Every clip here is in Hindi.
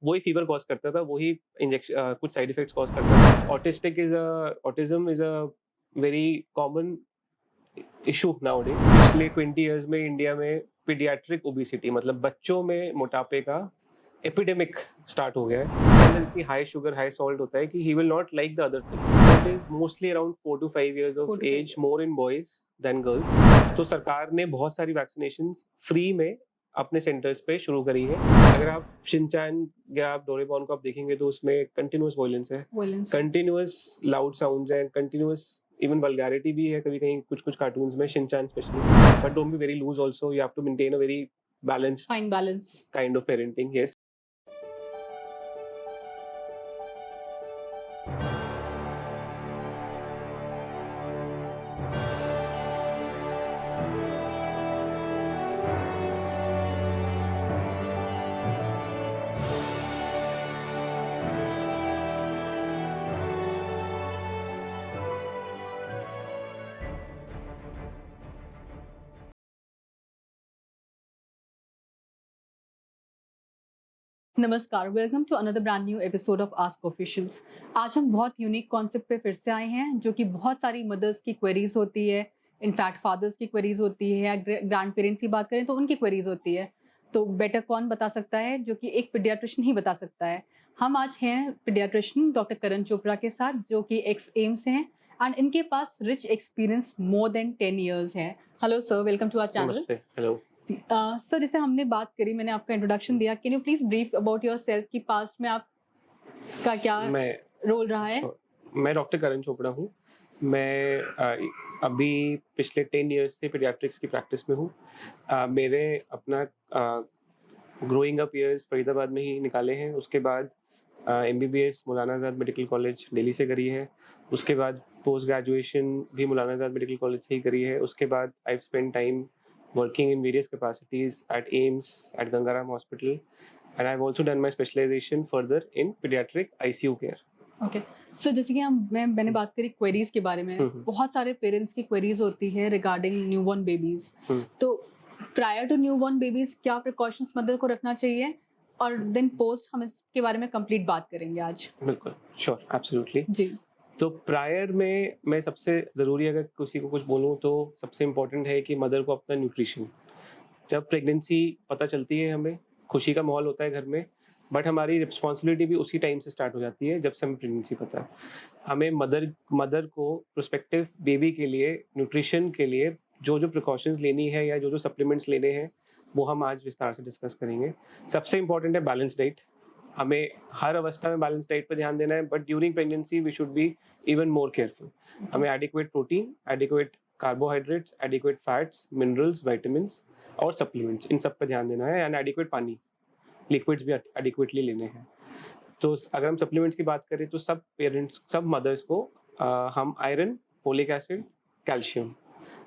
वही फीवर कॉज करता था, वही इंजेक्शन कुछ साइड इफेक्ट्स कॉज करता था। Autism is a very common issue nowadays. पिछले 20 इयर्स में इंडिया में पीडियाट्रिक ओबेसिटी मतलब बच्चों में मोटापे का एपिडेमिक स्टार्ट हो गया है। अंदर इतनी हाई शुगर हाई सॉल्ट होता है कि he will not like the other thing. It is mostly around 4 to 5 years Four of to five age, years. More in boys than girls. तो सरकार ने बहुत सारी वैक्सीनेशन फ्री में अपने सेंटर्स पे शुरू करी है। अगर आप शिनचैन या आप डोरेमोन को आप देखेंगे तो उसमें कंटिन्यूअस वॉयलेंस है, कंटिन्यूअस लाउड साउंड्स हैं, कंटिन्यूअस इवन वल्गैरिटी भी है कभी कहीं कुछ कुछ कार्टून्स में, Shinchan specially. But don't be very loose also, you have to maintain a very balanced Fine balance. Kind of parenting. Yes. नमस्कार, welcome to another brand new episode of ask officials. आज हम बहुत यूनिक कॉन्सेप्ट पे फिर से आए हैं, जो कि बहुत सारी मदर्स की क्वेरीज होती है, इनफैक्ट फादर्स की क्वेरीज होती है, या ग्रैंड पेरेंट्स की बात करें तो उनकी क्वेरीज होती है। तो बेटर कौन बता सकता है, जो कि एक पीडियाट्रिशियन ही बता सकता है। हम आज हैं पीडियाट्रिशियन डॉक्टर करण चोपड़ा के साथ, जो कि एक्स एम्स हैं एंड इनके पास rich experience more than 10 years है। Hello sir, welcome to our channel. नमस्ते। हेलो सर, जैसे हमने बात करी, मैंने आपका इंट्रोडक्शन दिया, can you please brief about yourself कि पास्ट में आपका क्या मैं रोल रहा है? मैं डॉक्टर करण चोपड़ा हूँ। मैं अभी पिछले 10 इयर्स से पीडियाट्रिक्स की प्रैक्टिस में हूँ। मेरे अपना ग्रोइंग अप ईयर्स फरीदाबाद में ही निकाले हैं। उसके बाद एमबीबीएस मौलाना आज़ाद मेडिकल कॉलेज दिल्ली से करी है। उसके बाद पोस्ट ग्रेजुएशन भी मौलाना आज़ाद मेडिकल कॉलेज से ही करी है। उसके बाद I have spent time working in various capacities at AIIMS, at Gangaram Hospital, and I've also done my specialization further in pediatric ICU care. Okay sir, जैसे कि मैंने बात करी क्वेरीज के बारे में, बहुत सारे पेरेंट्स की क्वेरीज होती है रिगार्डिंग न्यूबॉर्न बेबीज। तो प्रायर टू न्यूबॉर्न बेबीज क्या प्रिकॉशंस मदर को रखना चाहिए, और देन पोस्ट हम इसके बारे में कंप्लीट बात करेंगे आज। बिल्कुल, श्योर, एब्सोल्युटली जी। तो प्रायर में मैं सबसे ज़रूरी अगर किसी को कुछ बोलूँ तो सबसे इम्पोर्टेंट है कि मदर को अपना न्यूट्रिशन, जब प्रेगनेंसी पता चलती है हमें खुशी का माहौल होता है घर में, बट हमारी रिस्पॉन्सिबिलिटी भी उसी टाइम से स्टार्ट हो जाती है जब से हमें प्रेगनेंसी पता है। हमें मदर को प्रोस्पेक्टिव बेबी के लिए न्यूट्रिशन के लिए जो जो प्रिकॉशंस लेनी है या जो जो सप्लीमेंट्स लेने हैं वो हम आज विस्तार से डिस्कस करेंगे। सबसे इम्पोर्टेंट है बैलेंस डाइट। हमें हर अवस्था में बैलेंस डाइट पर ध्यान देना है, but during pregnancy we should be even more careful. हमें adequate protein, adequate carbohydrates, adequate fats, minerals, vitamins और सप्लीमेंट्स, इन सब पर ध्यान देना है। एंड एडिक्वेट पानी, लिक्विड्स भी एडिक्वेटली लेने हैं। तो अगर हम सप्लीमेंट्स की बात करें तो सब पेरेंट्स, सब मदर्स को हम iron, folic acid, calcium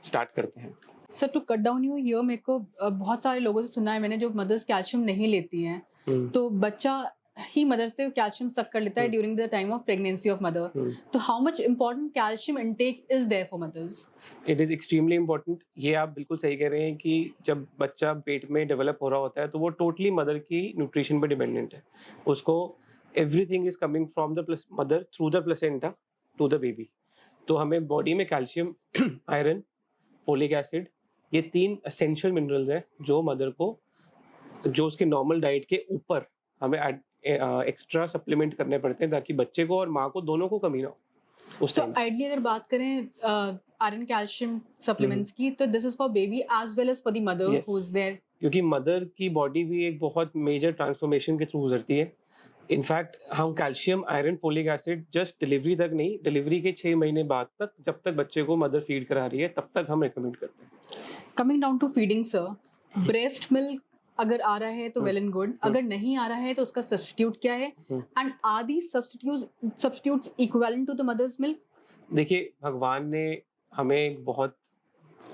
start करते हैं। Sir, to cut down you here, मेरे को बहुत सारे लोगों से सुना है मैंने, जो मदर्स कैल्शियम नहीं लेती हैं, तो बच्चा ही मदर से कैल्शियम सक कर लेता है during the time of pregnancy of mother. तो how much important calcium intake is there for mothers? It is extremely important. ये आप बिल्कुल सही कह रहे हैं कि जब बच्चा पेट में डेवलप हो रहा होता है तो वो टोटली मदर की न्यूट्रिशन पर डिपेंडेंट है। उसको everything is coming from the mother through the placenta to the baby. तो हमें बॉडी में कैल्शियम, आयरन, फोलिक एसिड, ये 3 एसेंशियल मिनरल्स हैं जो मदर को, जो उसके नॉर्मल डाइट के ऊपर हमें एक्स्ट्रा सप्लीमेंट करने पड़ते हैं ताकि बच्चे को और माँ को दोनों को कमी ना हो। तो आइडियली अगर बात करें आयरन कैल्शियम सप्लीमेंट्स की, तो this is for baby as well as for the mother who is there, क्योंकि मदर की बॉडी भी एक बहुत मेजर ट्रांसफॉर्मेशन के थ्रू गुजरती है। इनफैक्ट हम calcium, iron, folic acid just delivery तक नहीं, डिलीवरी के 6 महीने बाद तक, जब तक बच्चे को मदर फीड करा रही है तब तक हम रिकमेंड करते हैं। Coming down to feeding sir, breast milk अगर आ रहा है तो वेल एंड गुड, अगर नहीं आ रहा है तो उसका सब्स्टिट्यूट क्या है, and are these substitutes equivalent to the mother's milk? देखिए, भगवान ने हमें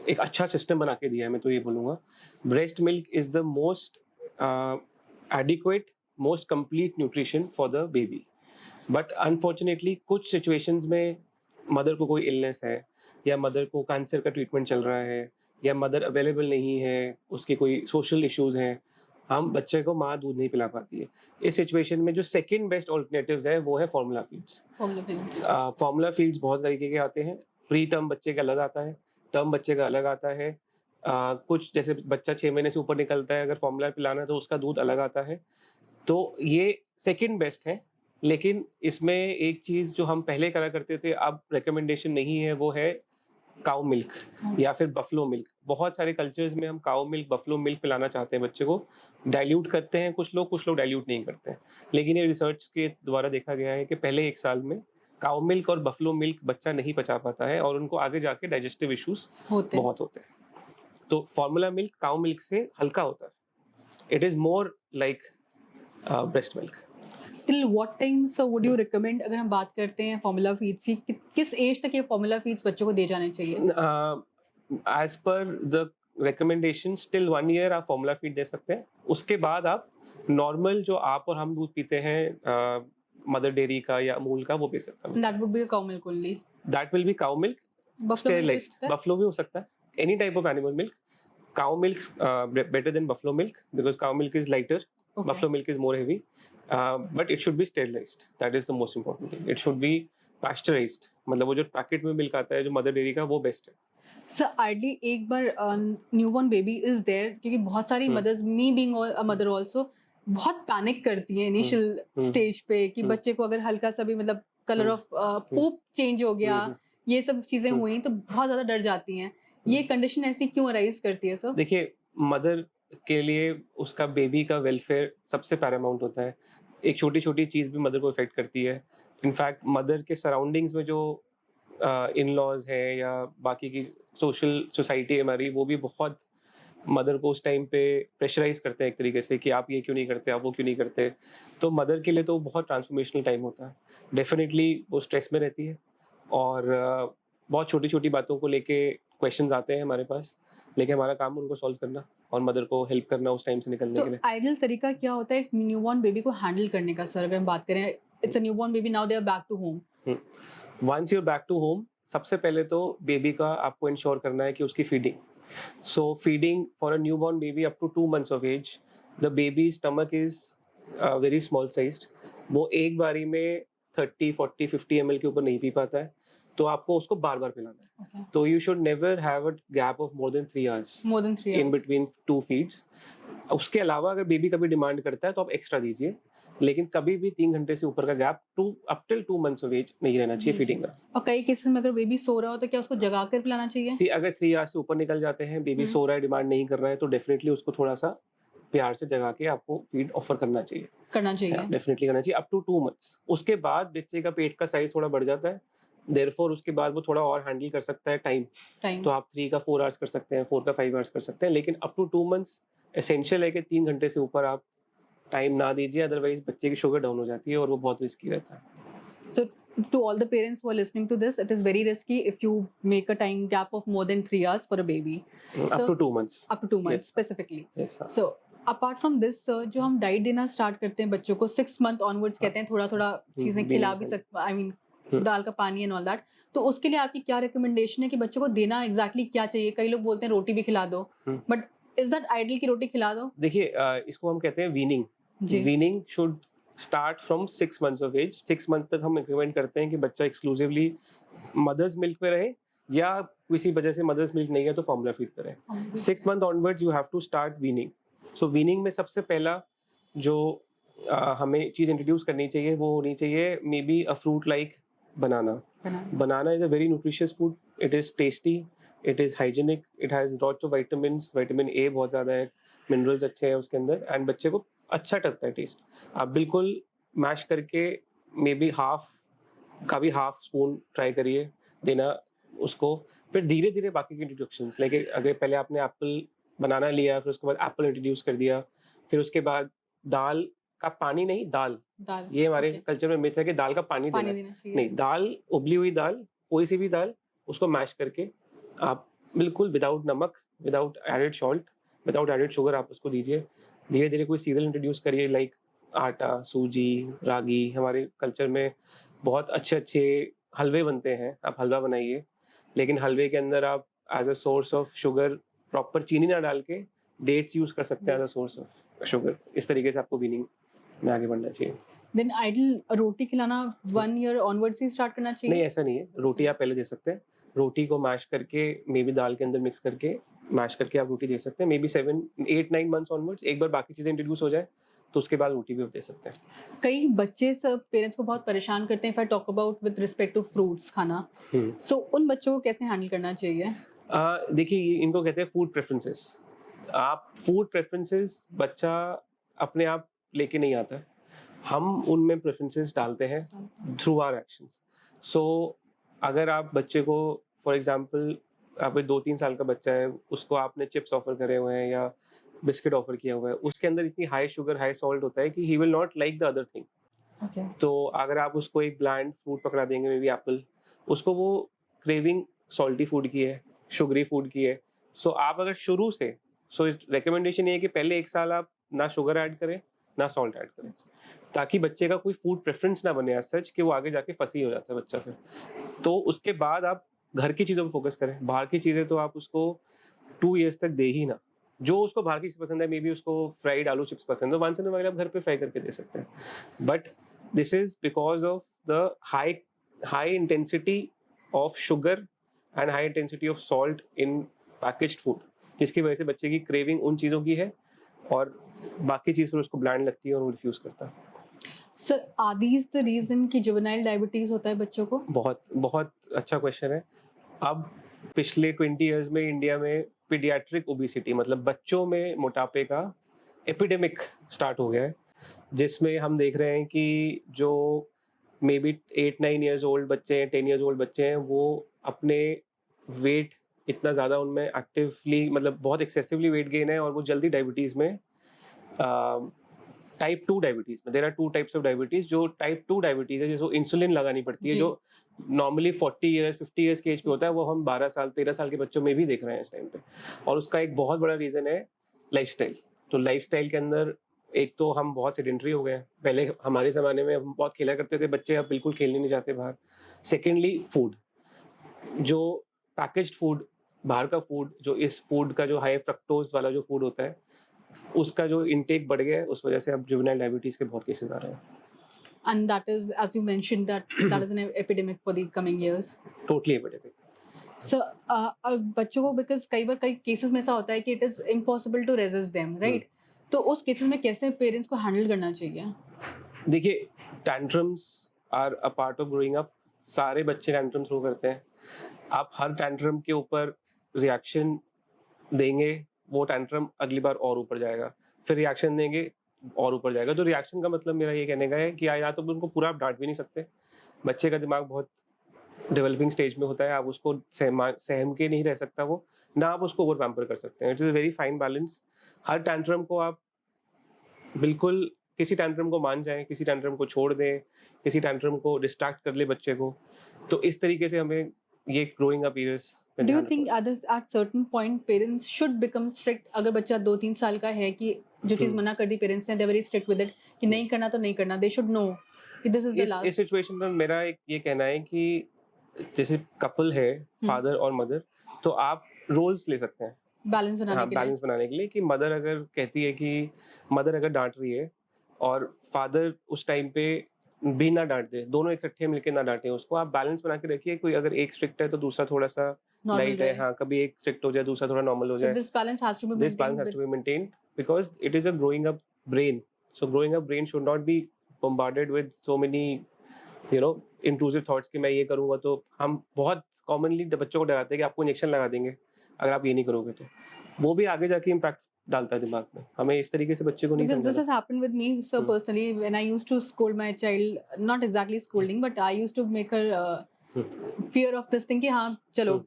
एक अच्छा सिस्टम बना के दिया है। मैं तो ये बोलूँगा, breast milk is the most adequate, most complete nutrition for the baby. But unfortunately कुछ सिचुएशंस में मदर को कोई इलनेस है, या मदर को कैंसर का ट्रीटमेंट चल रहा है, या मदर अवेलेबल नहीं है, उसके कोई सोशल इश्यूज हैं, हम बच्चे को माँ दूध नहीं पिला पाती है। इस सिचुएशन में जो सेकंड बेस्ट अल्टरनेटिव्स है वो है formula feeds. Formula feeds. Formula feeds बहुत तरीके के आते हैं। प्री टर्म बच्चे का अलग आता है, टर्म बच्चे का अलग आता है। कुछ जैसे बच्चा 6 महीने से ऊपर निकलता है, अगर फॉर्मूला पिलाना है तो उसका दूध अलग आता है। तो ये सेकंड बेस्ट है, लेकिन इसमें एक चीज़ जो हम पहले करा करते थे, अब रिकमेंडेशन नहीं है, वो है काऊ मिल्क या फिर बफलो मिल्क। बहुत सारे कल्चर्स में हम काऊ मिल्क, बफलो मिल्क पिलाना चाहते हैं बच्चे को। डाइल्यूट करते हैं कुछ लोग डाइल्यूट नहीं करते हैं। लेकिन ये रिसर्च के द्वारा देखा गया है कि पहले 1 साल में काऊ मिल्क और बफलो मिल्क बच्चा नहीं पचा पाता है और उनको आगे जाके डाइजेस्टिव इश्यूज होते हैं। बहुत होते हैं। तो फॉर्मूला मिल्क काऊ मिल्क से हल्का होता है। It is more like breast milk. Till what time sir would you recommend, अगर हम बात करते हैं फॉर्मूला फीड्स की, किस एज तक ये फॉर्मूला फीड्स बच्चों को दिए जाने चाहिए? As per the recommendation till 1 year आप फॉर्मूला फीड दे सकते हैं। उसके बाद आप नॉर्मल जो आप और हम दूध पीते हैं मदर डेयरी का या अमूल का, वो पी सकते हैं। That would be a cow milk only. That will be cow milk sterilised. Buffalo भी हो सकता है, any type of animal milk. Cow milk better than buffalo milk because cow milk is lighter, buffalo milk is more heavy, but it should be sterilized. That is the most important thing. It should be pasteurized. मतलब वो जो पैकेट में मिल्क आता है जो मदर डेयरी का, वो बेस्ट है। सर आइडली एक बार न्यूबॉर्न बेबी इज देयर, क्योंकि बहुत सारी mothers, me being a mother also, बहुत पैनिक करती हैं इनिशियल स्टेज पे कि बच्चे को अगर हल्का सा भी मतलब कलर ऑफ पूप चेंज हो गया, ये सब चीजें हुई तो बहुत ज्यादा डर जाती हैं। ये कंडीशन ऐसी क्यों अराइज करती है सर? देखिए, मदर के लिए उसका बेबी का वेलफेयर सबसे पैरामाउंट होता है। एक छोटी-छोटी चीज़ भी मदर को इफ़ेक्ट करती है। इनफैक्ट मदर के सराउंडिंग्स में जो इन-लॉज़ हैं या बाकी की सोसाइटी है हमारी, वो भी बहुत मदर को उस टाइम पे प्रेशराइज़ करते हैं एक तरीके से कि आप ये क्यों नहीं करते, आप वो क्यों नहीं करते। तो मदर के लिए तो बहुत ट्रांसफॉर्मेशनल टाइम होता है। डेफ़िनिटली वो स्ट्रेस में रहती है और बहुत छोटी-छोटी बातों को लेके क्वेश्चंस आते हैं हमारे पास, लेकिन हमारा काम उनको सॉल्व करना और मदर को हेल्प करना उस टाइम से निकलने के लिए। तो आइडियल तरीका क्या होता है न्यूबॉर्न बेबी को हैंडल करने का सर, अगर हम बात करें it's a newborn baby, now they are back to home. Once you are back to home, सबसे पहले तो बेबी का आपको इंश्योर करना है कि उसकी feeding. So feeding for a newborn baby up to 2 months of age, the baby stomach is very small sized. वो एक बारी में 30, 40, 50 ml के ऊपर नहीं पी पाता है, तो आपको उसको बार-बार पिलाना है। तो you should never have a gap of more than 3 hours in between 2 feeds. उसके अलावा अगर बेबी कभी डिमांड करता है तो आप एक्स्ट्रा दीजिए, लेकिन कभी भी 3 घंटे से ऊपर का gap up till 2 months of age नहीं रहना चाहिए फीडिंग का। और कई केसेस में अगर बेबी सो रहा हो तो क्या उसको जगा कर पिलाना चाहिए? सी अगर 3 hours से ऊपर निकल जाते हैं, बेबी सो रहा है, डिमांड नहीं कर रहा है, तो डेफिनेटली उसको थोड़ा सा प्यार से जगा के आपको फीड ऑफर करना चाहिए। डेफिनेटली करना चाहिए अप टू 2 months। उसके बाद बच्चे का पेट का साइज थोड़ा बढ़ जाता है, देयरफॉर उसके बाद वो थोड़ा और हैंडल कर सकता है टाइम। तो आप 3 का 4 hours कर सकते हैं, 4 का 5 hours कर सकते हैं, लेकिन अप टू 2 months एसेंशियल है कि 3 घंटे से ऊपर आप टाइम ना दीजिए, अदरवाइज बच्चे की शुगर डाउन हो जाती है और वो बहुत रिस्की रहता है। So to all the parents who are listening to this, it is very risky if you make a time gap of more than 3 hours for a baby. up to 2 months. Up to 2 months Yes. specifically. Yes, sir. So apart from this, sir, जो हम डाइट देना स्टार्ट करते हैं बच्चों को 6 month onwards, कहते हैं थोड़ा थोड़ा चीजें खिला भी सकते, आई मीन दाल का पानी एंड ऑल दैट, तो उसके लिए आपकी क्या रिकमेंडेशन है कि बच्चों को देना एग्जैक्टली क्या चाहिए? कई लोग बोलते हैं रोटी भी खिला दो, बट इज दैट आइडियल की रोटी खिला दो? देखिए, इसको हम कहते हैं weaning. Weaning should start from 6 months of age. 6 month तक हम रिकमेंड करते हैं कि बच्चा एक्सक्लूसिवली मदर्स मिल्क पे रहे, या किसी वजह से मदर्स मिल्क नहीं है तो फॉर्मूला फीड पे रहे। 6 month onwards you have to start weaning. So weaning में सबसे पहला जो हमें चीज़ इंट्रोड्यूस करनी चाहिए वो होनी चाहिए may be a fruit like banana. Banana is a very nutritious food. It is tasty. It is hygienic. It has lots of vitamins. Vitamin A बहुत ज़्यादा है, minerals अच्छे हैं उसके अंदर, and बच्चे को अच्छा लगता है टेस्ट। आप बिल्कुल मैश करके may be half spoon try करिए देना उसको। फिर धीरे धीरे बाकी के इंट्रोडक्शंस लेके, अगर पहले आपने एप्पल बनाना लिया, फिर उसके बाद एप्पल इंट्रोड्यूस कर दिया, फिर उसके बाद दाल का पानी नहीं, दाल ये हमारे कल्चर में मिथ है कि दाल का पानी देना चाहिए। नहीं, दाल, उबली हुई दाल, कोई सी भी दाल, उसको मैश करके आप बिल्कुल विदाउट नमक, without added salt, without added sugar आप उसको दीजिए। धीरे धीरे कोई सीरियल इंट्रोड्यूस करिए, लाइक आटा, सूजी, रागी। हमारे कल्चर में बहुत अच्छे अच्छे हलवे बनते हैं, आप हलवा बनाइए, लेकिन हलवे के अंदर आप as a source of sugar proper चीनी ना डाल के डेट्स यूज कर सकते हैं as a source of sugar. इस तरीके से आपको वीनिंग में आगे बढ़ना चाहिए। देन आइडल रोटी खिलाना 1 ईयर ऑनवर्ड से स्टार्ट करना नहीं, चाहिए? ऐसा नहीं है, रोटी आप पहले दे सकते हैं। रोटी को मैश करके मे बी दाल के अंदर मिक्स करके मैश करके आप रोटी दे सकते हैं। मे बी 7, 8, 9 मंथ्स ऑनवर्ड्स एक बार बाकी चीज़ें इंट्रोड्यूस हो जाए, तो उसके बाद रोटी भी आप दे सकते हैं। कई बच्चे सब पेरेंट्स को बहुत परेशान करते हैं if I talk about with respect to fruits खाना। हुँ। सो उन बच्चों को कैसे हैंडल करना चाहिए? देखिए ये इनको कहते हैं फूड प्रेफरेंसेस। आप फूड प्रेफरेंसेस बच्चा अपने आप लेके नहीं आता है। हम उनमें प्रेफरेंसेस डालते हैं थ्रू आवर एक्शंस। सो अगर आप बच्चे को फॉर एग्जांपल आप 2-3 साल का बच्चा है, उसको आपने चिप्स ऑफर करे हुए हैं या बिस्किट ऑफर किया हुआ है, उसके अंदर इतनी हाई शुगर, हाई सॉल्ट होता है कि he will not like the other thing. Okay. तो अगर आप उसको एक ब्लैंड फ्रूट पकड़ा देंगे, मे बी एप्पल, उसको वो क्रेविंग सॉल्टी फूड की है, शुगरी फूड की है। सो आप अगर शुरू से रिकमेंडेशन ये है कि पहले 1 साल आप ना शुगर ऐड करें, ना सॉल्ट ऐड करें, ताकि बच्चे का कोई फूड प्रेफ़रेंस ना बने एज़ सच कि वो आगे जाके फँसी हो जाता है बच्चा फिर। तो उसके बाद आप घर की चीज़ों पे फ़ोकस करें, बाहर की चीज़ें तो आप उसको 2 इयर्स तक दे ही ना। जो उसको बाहर की चीज़ पसंद है, मे बी उसको फ्राइड आलू चिप्स पसंद है, वंस इन अ व्हाइल आप घर पे फ्राई करके दे सकते हैं। But this is because of the high intensity of sugar and high intensity of salt in packaged food, जिसकी वजह से बच्चे की क्रेविंग उन चीज़ों की है और बाकी चीज़ फिर उसको ब्लैंड लगती है और वो रिफ्यूज़ करता है। Sir are these the reason कि जुवेनाइल डायबिटीज होता है बच्चों को? बहुत बहुत अच्छा क्वेश्चन है। अब पिछले 20 इयर्स में इंडिया में पीडियाट्रिक ओबेसिटी मतलब बच्चों में मोटापे का एपिडेमिक स्टार्ट हो गया है, जिसमें हम देख रहे हैं कि जो मे बी 8-9 इयर्स ओल्ड बच्चे हैं, 10 इयर्स ओल्ड बच्चे हैं, वो अपने वेट इतना ज़्यादा उनमें एक्टिवली मतलब बहुत एक्सेसिवली वेट गेन है और वो जल्दी डायबिटीज़ में टाइप 2 डायबिटीज़ में, there are 2 types of diabetes. जो टाइप 2 डायबिटीज़ है जिसको इंसुलिन लगानी पड़ती है, जी। जो नॉर्मली 40 इयर्स 50 इयर्स की एज पे होता है, वो हम 12 साल 13 साल के बच्चों में भी देख रहे हैं इस टाइम पे। और उसका एक बहुत बड़ा रीज़न है लाइफ़स्टाइल। तो लाइफ़स्टाइल के अंदर एक तो हम बहुत सेडेंटरी हो गए हैं। पहले हमारे ज़माने में हम बहुत खेला करते थे, बच्चे अब बिल्कुल खेलने नहीं जाते बाहर। सेकेंडली फूड, जो पैकेज्ड फूड, बाहर का फूड, जो इस फूड का जो हाई फ्रक्टोज़ वाला जो फूड होता है, उसका जो इंटेक बढ़ गया है, उस वजह से अब जुवेनाइल डायबिटीज़ के बहुत केसेस आ रहे हैं। And that is, as you mentioned, that is an epidemic for the coming years. Totally epidemic. So बच्चों को बिकॉज कई बार कई केसेस में ऐसा होता है कि it is impossible to resist them, right? तो उस केसेस में कैसे पेरेंट्स को हैंडल करना चाहिए? देखिए, tantrums are a part of growing up. सारे बच्चे टैंट्रम थ्रो करते हैं। आप हर टैंट्रम के ऊपर रिएक्शन देंगे, वो टैंट्रम अगली बार और ऊपर जाएगा। फिर रिएक्शन देंगे और ऊपर जाएगा। तो रिएक्शन का मतलब मेरा ये कहने का है कि या तो उनको पूरा आप डाँट भी नहीं सकते। बच्चे का दिमाग बहुत डेवलपिंग स्टेज में होता है, आप उसको सहम के नहीं रह सकता वो, ना आप उसको ओवर पैम्पर कर सकते हैं। It is a very fine balance. Her tantrum को आप बिल्कुल किसी टैंट्रम को मान जाएँ, किसी टैंट्रम को छोड़ दें, किसी टैंट्रम को डिस्ट्रैक्ट कर ले बच्चे को। तो इस तरीके से हमें ये ग्रोइंग अप ईयर्स में डू यू ध्यान थिंक रखना at certain point parents should become strict? अगर बच्चा 2-3 साल का है कि जो चीज हम्म। मना कर दी पेरेंट्स ने, they very strict with it कि नहीं करना तो नहीं करना, दे शुड नो कि दिस इज द इस लास्ट। सिचुएशन में मेरा एक ये कहना है कि जैसे कपल है, फादर और मदर, तो आप रोल्स ले सकते हैं। बैलेंस बनाने हाँ, के लिए। बैलेंस बनाने के लिए कि मदर अगर कहती है कि मदर अगर डाँट रही है और फादर उस टाइम पे भी ना डाँट दे, दोनों इकट्ठे मिलके ना डाँटें उसको, आप बैलेंस बना के रखिए। कोई अगर एक स्ट्रिक्ट है तो दूसरा थोड़ा-सा नॉर्मल लाइट है, रहे। हाँ, कभी एक स्ट्रिक्ट हो जाए, दूसरा थोड़ा नॉर्मल हो सो जाए। This balance has to be This balance maintained has with. to be maintained because it is a growing up brain. So growing up brain should not be bombarded with so many, intrusive thoughts कि मैं ये करूँगा तो हम बहुत commonly बच्चों को डराते हैं कि आपको इंजेक्शन लगा देंगे अगर आप ये नहीं करोगे तो। वो भी आगे जाके इम्पैक्ट डालता है दिमाग में। हमें इस तरीके से बच्चे को नहीं Because this समझाना। has happened with me so personally when I used to scold my child, not exactly scolding, but I used to make her fear of this thing कि हाँ चलो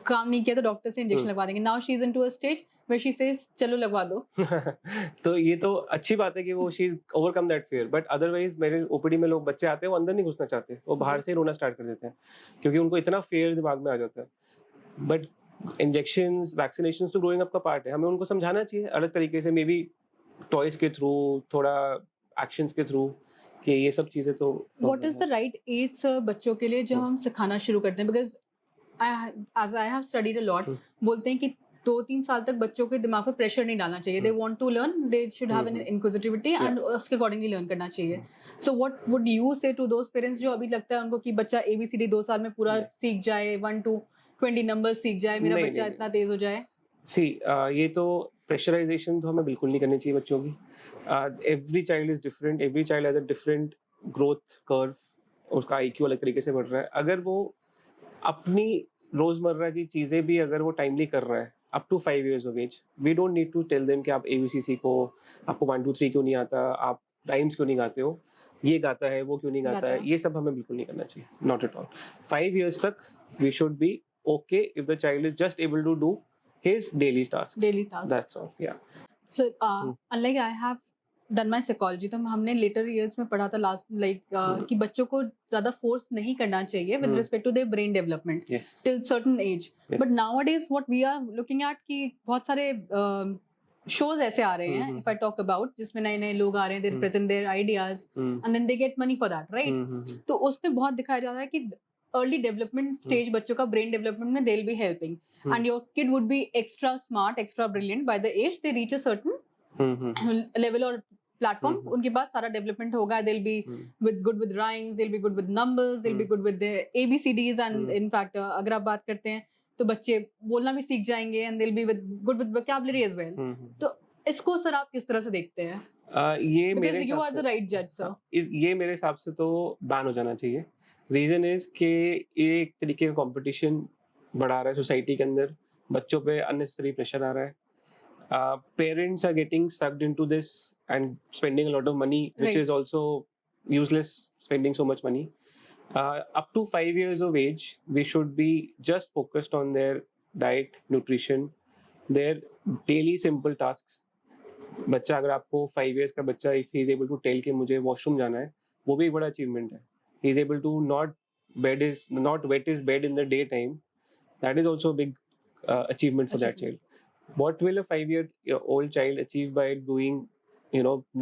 काम नहीं किया तो डॉक्टर से इंजेक्शन लगवा देंगे। Now she's into a stage where she says चलो लगवा दो। तो ये तो अच्छी बात है कि वो she is overcome that fear, but otherwise मेरे ओपीडी में लोग बच्चे आते हैं वो अंदर नहीं घुसना चाहते, वो बाहर से ही रोना स्टार्ट कर देते हैं क्योंकि उनको इतना फियर दिमाग में आ जाता है। बट इंजेक्शंस वैक्सीनेशंस तो ग्रोइंग अप का पार्ट है, हमें उनको समझाना चाहिए अलग तरीके से, मे बी टॉयज के थ्रू, थोड़ा एक्शंस के थ्रू, कि ये सब चीजें तो What is the right age sir बच्चों के लिए जब हम सिखाना शुरू करते हैं? Because as I have studied a lot, बोलते हैं कि 2-3 साल तक बच्चों के दिमाग पे प्रेशर नहीं डालना चाहिए. They want to learn, they should have an inquisitivity and उसके accordingly learn करना चाहिए. So what would you say to those parents जो अभी लगता है उनको कि बच्चा ABCD 2 साल में पूरा सीख जाए, 1 to 20 नंबर सीख जाए, मेरा नहीं, बच्चा नहीं, इतना तेज हो जाए? सी ये तो प्रेशराइजेशन तो हमें बिल्कुल नहीं करनी चाहिए बच्चों की. Every child is different, every child has a different growth curve, उसका IQ अलग तरीके से बढ़ रहा है. अगर वो अपनी रोजमर्रा की चीजें भी अगर वो टाइमली कर रहा है up to 5 years of age, we don't need to tell them कि आप ABC सीखो, आपको 1 2 3 क्यों नहीं आता, आप राइम्स क्यों नहीं गाते हो, ये गाता है वो क्यों नहीं गाता है, ये सब हमें बिल्कुल नहीं करना चाहिए. Not at all. 5 years तक we should be okay if the child is just able to do his daily tasks. Daily tasks. That's all. Yeah. So unlike I have done my psychology, तो हमने later years में पढ़ा था last कि बच्चों को ज़्यादा force नहीं करना चाहिए with respect to their brain development till certain age. But nowadays what we are looking at कि बहुत सारे shows ऐसे आ रहे हैं, if I talk about, जिसमें नए-नए लोग आ रहे हैं, they present their ideas and then they get money for that, right? तो उसमें बहुत दिखाया जा रहा है कि early development stage बच्चों का brain development में they'll be helping and your kid would be extra smart, extra brilliant by the age they reach a certain level or platform. उनके पास सारा development होगा, they'll be good with rhymes, they'll be good with numbers, they'll be good with the ABCDs and in fact अगर आप बात करते हैं तो बच्चे बोलना भी सीख जाएंगे and they'll be good with vocabulary as well. तो इसको सर आप किस तरह से देखते हैं? ये Because मेरे you are the right judge, sir. ये मेरे हिसाब से तो बैन हो जाना चाहिए. रीजन इज कि ये एक तरीके का कंपटीशन बढ़ा रहा है सोसाइटी के अंदर, बच्चों पे अननेसेसरी प्रेशर आ रहा है. Parents are getting sucked into this and spending a lot of money which is also useless, spending so much money. Up to 5 years of age we should be just focused on their diet, nutrition, their daily simple tasks. बच्चा अगर आपको 5 years का बच्चा if he is able to tell कि मुझे वॉशरूम जाना है, वो भी एक बड़ा अचीवमेंट है. He is able to not wet his bed in the daytime. That is also a big achievement for that child. What will a 5-year-old child achieve by doing,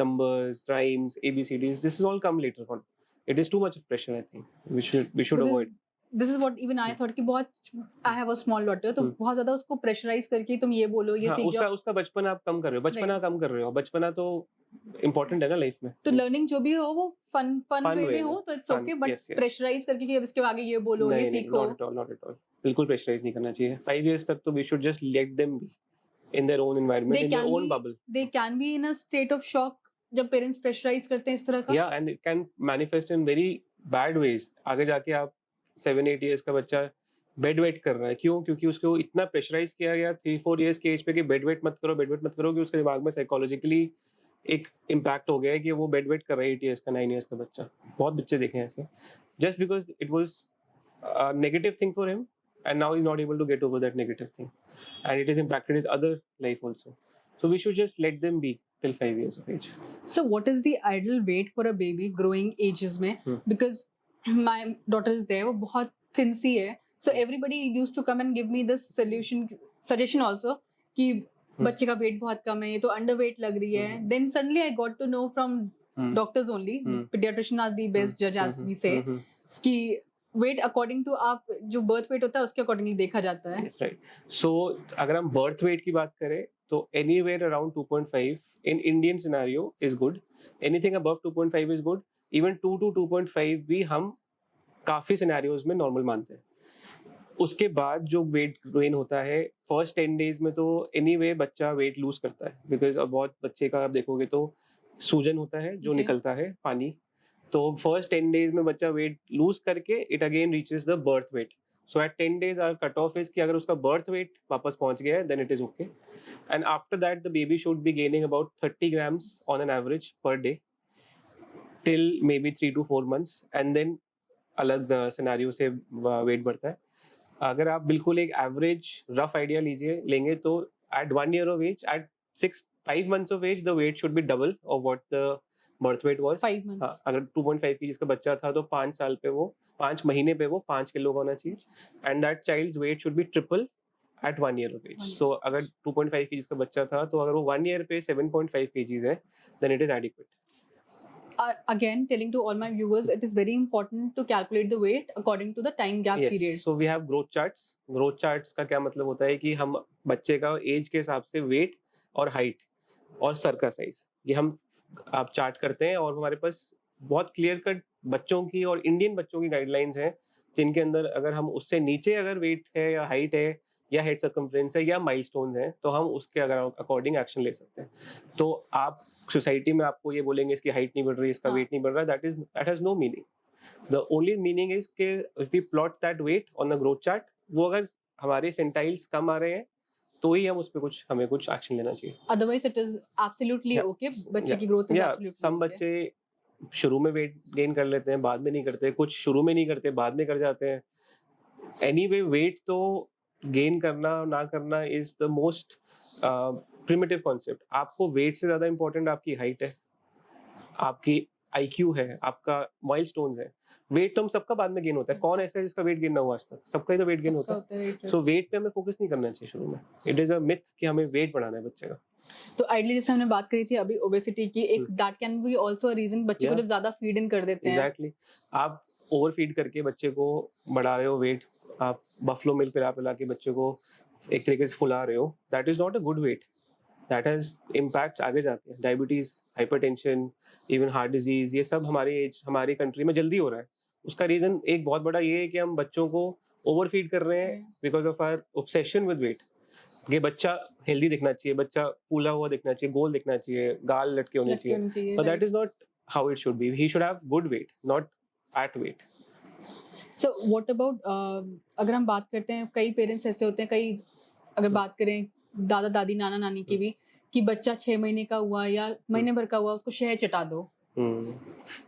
numbers, rhymes, ABCDs? This is all come later on. It is too much pressure. I think we should avoid. This is what even I thought कि बहुत I have a small daughter, तो बहुत ज़्यादा उसको प्रेशराइज करके तुम ये बोलो, ये सीख जाओ. उसका बचपना आप कम कर रहे हो. बचपना तो इम्पोर्टेंट है ना लाइफ में. तो लर्निंग जो भी हो वो फन वे में हो तो इट्स ओके, बट प्रेशराइज करके कि अब इसके आगे ये बोलो, ये सीखो. Not at all. बिल्कुल प्रेशराइज नहीं करना चाहिए. 5 years तक तो we should just let them be in their own environment, in their own bubble. They can be in a state of shock जब पेरेंट्स प्रेशराइज करते हैं इस तरह का. Yeah, and it can manifest in very bad ways. आगे जाके आप 7-8 years का बच्चा बेड वेट कर रहा है, क्यों? क्योंकि उसको इतना प्रेशराइज किया गया 3-4 years के एज पे कि बेड वेट मत करो कि उसके दिमाग में साइकोलॉजिकली एक इम्पैक्ट हो गया है कि वो बेड वेट कर रहा है 8 years का 9 years का बच्चा. बहुत बच्चे देखे हैं ऐसे, just because it was a negative thing for him and now he's not able to get over that negative thing and it has impacted his other life also. So we should just let them be till 5 years of age. So what is the ideal weight for a baby growing ages में? Because my daughter is there, वो बहुत thin सी है, so everybody used to come and give me this suggestion also कि बच्चे का weight बहुत कम है, ये तो underweight लग रही है. Then suddenly I got to know from doctors only, pediatrician are the best judge as we say, कि weight according to आप जो birth weight होता है उसके accordingly देखा जाता है. That's right. So अगर हम birth weight की बात करें तो anywhere around 2.5 in Indian scenario is good. Anything above 2.5 is good. Even 2 to 2.5 भी हम काफी सिनेरियोज में नॉर्मल मानते हैं. उसके बाद जो वेट गेन होता है फर्स्ट 10 days में तो एनीवे बच्चा वेट लूज करता है, बिकॉज अब बहुत बच्चे का आप देखोगे तो सूजन होता है जो निकलता है पानी, तो फर्स्ट 10 days में बच्चा वेट लूज करके it again reaches the birth weight. So at 10 days our cut off is कि अगर उसका बर्थ वेट वापस पहुंच गया है then it is okay, and after that the baby should be gaining about 30 grams on an average per day till maybe 3 to 4 months and then अलग सिनेरियो से वेट बढ़ता है. अगर आप बिल्कुल एक एवरेज रफ आइडिया लेंगे तो eight 1 year of age, at 5 months of age the weight should be double of what the birth weight was. 5 months. अगर 2.5 kg का बच्चा था तो 5 महीने पे वो 5 किलो का होना चाहिए, and that child's weight should be triple at 1 year of age. So अगर 2.5 kg का बच्चा था तो अगर वो 1 year पे 7.5 kgs है then it is adequate. Again, telling to all my viewers, it is very important to calculate the weight according to the time gap period. Yes, so we have growth charts. Growth charts का क्या मतलब होता है कि हम बच्चे का एज के हिसाब से वेट और हाइट और सर का साइज ये हम आप चार्ट करते हैं, और हमारे पास बहुत क्लियर कट बच्चों की और इंडियन बच्चों की गाइडलाइंस हैं, जिनके अंदर अगर हम उससे नीचे अगर वेट है या हाइट है या हेड सर्कमफ्रेंस है या माइलस्टोन्स हैं, तो हम उसके अगर अकॉर्डिंग एक्शन ले सकते हैं। तो आप सोसाइटी में आपको ये बोलेंगे इसकी हाइट नहीं बढ़ रही, इसका हाँ। वेट नहीं बढ़ रहा, that has no meaning. The only meaning is के if we plot that weight on the growth chart, वो अगर हमारे सेंटाइल्स कम आ रहे हैं तो ही हम उस पे हमें कुछ एक्शन लेना चाहिए। Otherwise, it is absolutely Yeah. okay. बच्चे की growth is या absolutely सम okay. बच्चे शुरू में वेट गेन कर लेते हैं, बाद में नहीं करते, कुछ शुरू में नहीं करते, बाद में कर जाते हैं। एनीवे वेट तो गेन करना ना करना is the most primitive concept. आपको वेट से ज्यादा इंपॉर्टेंट आपकी हाइट है, आपकी आईक्यू है, आपका माइलस्टोन्स है। वेट तो हम सबका बाद में गेन होता है, कौन ऐसा है जिसका वेट गेन ना हुआ आज तक? सबका ही तो वेट गेन होता सबका है। होता है, right, सो वेट पे हमें फोकस नहीं करना चाहिए शुरू में। इट इज अ मिथ कि हमें वेट बढ़ाना है बच्चे का। तो आइडली जैसे हमने बात करी थी अभी ओबेसिटी की, एक that can be also a reason बच्चे को Yeah. जब ज्यादा फीड इन कर देते हैं। एग्जैक्टली, आप ओवर फीड करके बच्चे को बढ़ा रहे हो वेट, आप बफलो मिल्क पिला पिला के बच्चे को एक तरीके से फुला रहे हो, that is not a good weight. That has impact आगे जाके, diabetes, hypertension, even heart disease, ये सब हमारी कंट्री में जल्दी हो रहा है। उसका रीजन एक बहुत बड़ा ये है कि हम बच्चों को ओवर फीड कर रहे हैं because of our obsession with weight. ये बच्चा हेल्दी दिखना चाहिए, बच्चा फूला हुआ दिखना चाहिए, गोल दिखना चाहिए, गाल लटके होने लटके होने चाहिए, चाहिए, but that right. is not how it should be. He should have good weight, not fat weight. So what about अगर हम बात करते हैं, कई पेरेंट्स ऐसे होते हैं, कई अगर बात करें दादा दादी नाना नानी की भी, कि बच्चा 6 महीने का हुआ या महीने भर का हुआ उसको शहद चटा दो।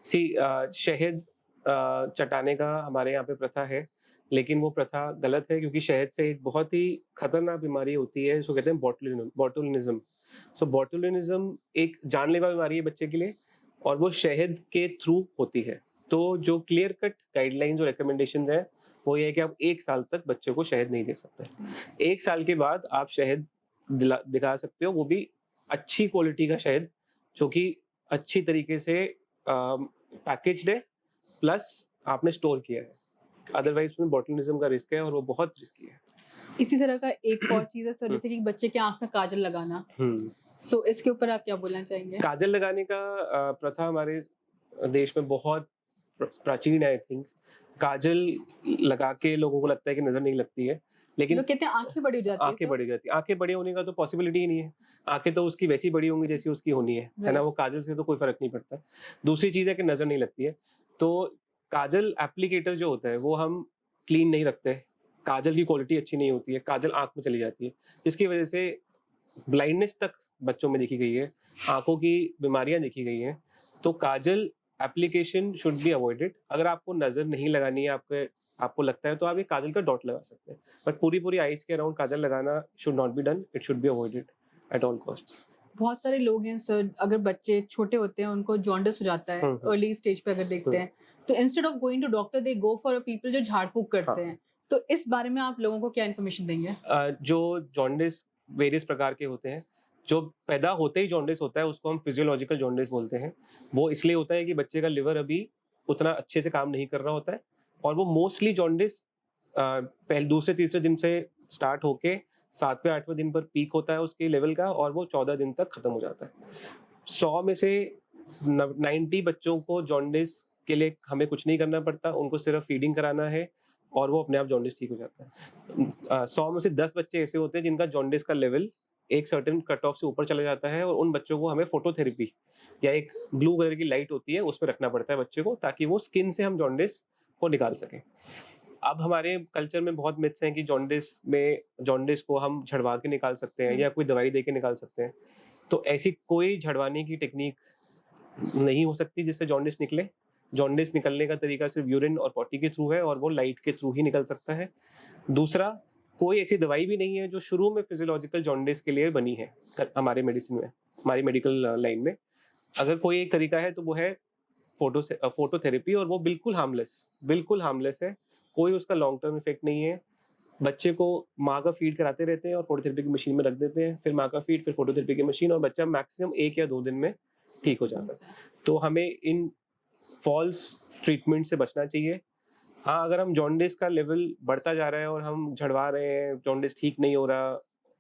See, शहद चटाने का हमारे यहाँ पे प्रथा है, लेकिन वो प्रथा गलत है, क्योंकि शहद से एक बहुत ही खतरनाक बीमारी होती है, इसको कहते हैं बॉटुलिनिज्म। सो बॉटुलिनिज्म एक जानलेवा बीमारी है बच्चे के लिए, और वो शहद के थ्रू होती है। तो जो क्लियर कट गाइडलाइंस और रिकमेंडेशंस हैं वो ये है कि आप 1 साल तक बच्चे को शहद नहीं दे सकते। 1 साल के बाद आप शहद दिखा सकते हो, वो भी अच्छी क्वालिटी का शहद, जो कि अच्छी तरीके से पैकेज्ड है, प्लस आपने स्टोर किया है। अदरवाइज उसमें बॉटुलिनिज्म का रिस्क है, और वो बहुत रिस्की है। इसी तरह का एक और चीज है सर, जैसे कि बच्चे के आंख में काजल लगाना। सो इसके ऊपर आप क्या बोलना चाहेंगे? काजल लगाने का प्रथा हमारे देश में बहुत प्राचीन है। आई थिंक काजल लगा के लोगों को लगता है कि नजर नहीं लगती है, लेकिन लोग कहते हैं आंखें बड़ी हो जाती है आंखें सर। बड़ी जाती है। आंखें बड़ी होने का तो पॉसिबिलिटी ही नहीं है। आंखें तो उसकी वैसी बड़ी होंगी जैसी उसकी होनी है ना? Right. वो काजल से तो कोई फर्क नहीं पड़ता। दूसरी चीज है कि नजर नहीं लगती है। तो काजल एप्लीकेटर जो होता है वो हम क्लीन नहीं रखते, काजल की क्वालिटी अच्छी नहीं होती है, काजल आंख में चली जाती है, जिसकी वजह से ब्लाइंडनेस तक बच्चों में देखी गई है, आंखों की बीमारियां देखी गई हैं। तो काजल एप्लीकेशन शुड बी अवॉइडेड। अगर आपको नजर नहीं लगानी है, आपको लगता है, तो आप एक काजल का डॉट लगा सकते हैं, बट पूरी आईज के अराउंड काजल लगाना should not be done, it should be avoided at all costs. बहुत सारे लोग हैं सर, अगर बच्चे छोटे होते हैं उनको जॉन्डिस हो जाता है अर्ली स्टेज पे अगर देखते हैं, तो instead of going to doctor they go for people जो झाड़ फूक करते हैं। तो इस बारे में आप लोगों को क्या इन्फॉर्मेशन देंगे? जो जॉन्डिस वेरियस प्रकार के होते हैं। जो पैदा होते ही जॉन्डिस होता है उसको हम फिजियोलॉजिकल जॉन्डिस बोलते हैं। वो इसलिए होता है कि बच्चे का लिवर अभी उतना अच्छे से काम नहीं कर रहा होता है, और वो मोस्टली जॉन्डिस पहले दूसरे तीसरे दिन से स्टार्ट होके 7वें 8वें दिन पर पीक होता है उसके लेवल का, और वो 14 दिन तक खत्म हो जाता है। 100 में से 90 बच्चों को जॉन्डिस के लिए हमें कुछ नहीं करना पड़ता, उनको सिर्फ फीडिंग कराना है और वो अपने आप जॉन्डिस ठीक हो जाता है। 100 में से 10 बच्चे ऐसे होते हैं जिनका जॉन्डिस का लेवल एक सर्टेन कट ऑफ से ऊपर चला जाता है, और उन बच्चों को हमें फोटोथेरेपी या एक ब्लू कलर की लाइट होती है उसमें रखना पड़ता है बच्चे को, ताकि वो स्किन से हम जॉन्डिस को निकाल सकें। अब हमारे कल्चर में बहुत मिथ्स हैं कि जॉन्डिस को हम झड़वा के निकाल सकते हैं या कोई दवाई दे के निकाल सकते हैं। तो ऐसी कोई झड़वाने की टेक्निक नहीं हो सकती जिससे जॉन्डिस निकले। जॉन्डिस निकलने का तरीका सिर्फ यूरिन और पॉटी के थ्रू है, और वो लाइट के थ्रू ही निकल सकता है। दूसरा, कोई ऐसी दवाई भी नहीं है जो शुरू में फिजियोलॉजिकल जॉन्डिस के लिए बनी है हमारे मेडिसिन में, हमारी मेडिकल लाइन में। अगर कोई एक तरीका है तो वो है फोटोथेरेपी, और वो बिल्कुल हार्मलेस है। कोई उसका लॉन्ग टर्म इफेक्ट नहीं है। बच्चे को माँ का फीड कराते रहते हैं और फोटोथेरेपी की मशीन में रख देते हैं, फिर माँ का फीड, फिर फोटोथेरेपी की मशीन, और बच्चा मैक्सिमम 1 या 2 दिन में ठीक हो जाता है। तो हमें इन फॉल्स ट्रीटमेंट से बचना चाहिए। हाँ, अगर हम जॉन्डिस का लेवल बढ़ता जा रहा है और हम झड़वा रहे हैं, जॉन्डिस ठीक नहीं हो रहा,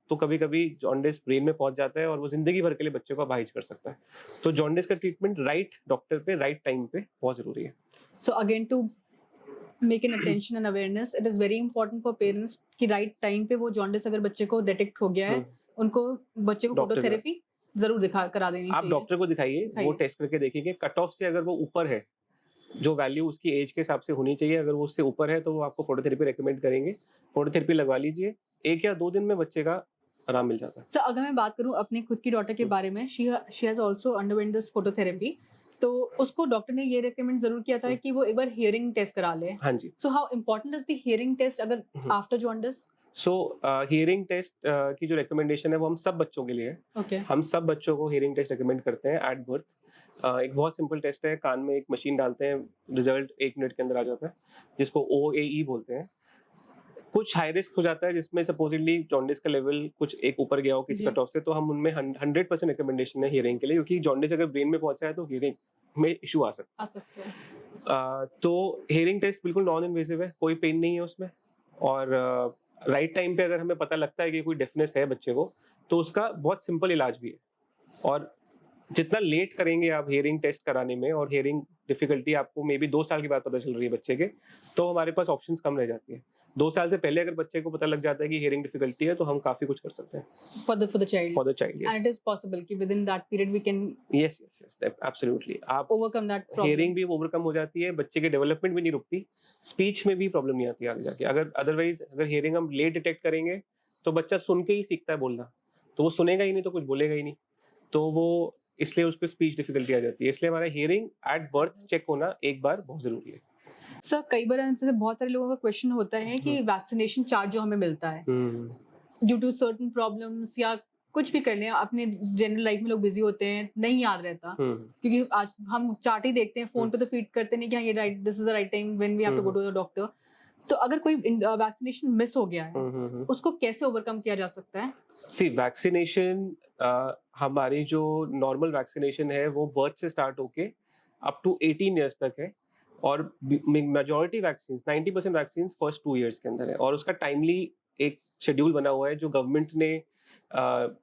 तो कभी-कभी जॉन्डिस ब्रेन में पहुँच जाता है और वो ज़िंदगी भर के लिए बच्चे को अपाहिज कर सकता है। तो जॉन्डिस का ट्रीटमेंट राइट डॉक्टर पे, राइट टाइम पे बहुत ज़रूरी है। So again, to make an attention and awareness, it is very important for parents कि right time पे वो jaundice अगर बच्चे को detect हो गया है, हुँ, उनको बच्चे को डॉक्टर के पास। phototherapy जरूर करा देनी आप चाहिए। डॉक्टर को दिखाइए, वो दिखाइए। टेस्ट करके देखेंगे, कट ऑफ से अगर वो ऊपर है, जो वैल्यू उसकी एज के हिसाब से होनी चाहिए, अगर वो उससे ऊपर है, तो वो आपको फोटोथेरेपी रिकमेंड करेंगे। फोटोथेरेपी लगवा लीजिए, 1 या 2 दिन में बच्चे का आराम मिल जाता है। सर अगर मैं बात करूं अपनी खुद की डॉटर के हुँ। बारे में, she has also underwent this phototherapy, तो उसको डॉक्टर ने ये रिकमेंड जरूर किया था हुँ। कि वो एक बार हियरिंग टेस्ट करा ले। हाँ जी। So how important is the hearing test अगर हुँ। After jaundice? So hearing test की जो रिकमेंडेशन है वो हम सब बच्चों के लिए है। ओके। हम सब बच्चों को हियरिंग टेस्ट रिकमेंड करते हैं एट बर्थ। एक बहुत सिंपल टेस्ट है, कान में एक मशीन डालते हैं, रिजल्ट 1 मिनट के अंदर आ जाता है, जिसको OAE बोलते हैं। कुछ हाई रिस्क हो जाता है जिसमें सपोजिटली जॉन्डिस का लेवल कुछ एक ऊपर गया हो किसी जी। कट ऑफ से, तो हम उनमें 100% रिकमेंडेशन है हियरिंग के लिए, क्योंकि जॉन्डिस अगर ब्रेन में पहुंचा है तो हियरिंग में इशू आ सकता आ सकते हैं। है। तो हियरिंग टेस्ट बिल्कुल नॉन इन्वेसिव है, कोई पेन नहीं है उसमें, और राइट टाइम पे अगर हमें पता लगता है कि कोई डेफनेस है बच्चे को, तो उसका बहुत सिंपल इलाज भी है। और जितना लेट करेंगे आप हियरिंग टेस्ट कराने में, और हियरिंग डिफिकल्टी आपको मे बी 2 साल के बाद पता चल रही है बच्चे के, तो हमारे पास ऑप्शंस कम रह जाती है। 2 साल से पहले अगर बच्चे को पता लग जाता है कि हियरिंग डिफिकल्टी है, तो हम काफी कुछ कर सकते हैं for the child, for the child. And it is possible कि within that period we can yes yes yes, absolutely. आप ओवरकम दैट प्रॉब्लम। हियरिंग भी ओवरकम हो जाती है, बच्चे की डेवलपमेंट भी नहीं रुकती, स्पीच में भी प्रॉब्लम नहीं आती आगे जाके। अगर अदरवाइज अगर हियरिंग हम लेट डिटेक्ट करेंगे, तो बच्चा सुन के ही सीखता है बोलना, तो वो सुनेगा ही नहीं तो कुछ बोलेगा ही नहीं, तो वो इसलिए उसको स्पीच डिफिकल्टी आ जाती है। इसलिए हमारा हियरिंग एट बर्थ चेक होना एक बार बहुत जरूरी है। सर कई बार जैसे बहुत सारे लोगों का क्वेश्चन होता है कि वैक्सीनेशन चार्ज जो हमें मिलता है ड्यू टू सर्टेन प्रॉब्लम्स या कुछ भी कर लें, अपने जनरल लाइफ में लोग बिजी होते हैं, नहीं याद रहता, क्योंकि आज हम चार्ट ही देखते हैं फोन पे, तो फीड करते नहीं कि हाँ ये right, this is the right time when we have to go to the doctor. तो अगर कोई वैक्सीनेशन मिस हो गया है, उसको कैसे ओवरकम किया जा सकता है? सी वैक्सीनेशन, हमारी जो नॉर्मल वैक्सीनेशन है वो बर्थ से स्टार्ट होके अप टू 18 इयर्स तक है, और majority vaccine 90% vaccine first 2 years के अंदर है, और उसका टाइमली एक शेड्यूल बना हुआ है जो गवर्नमेंट ने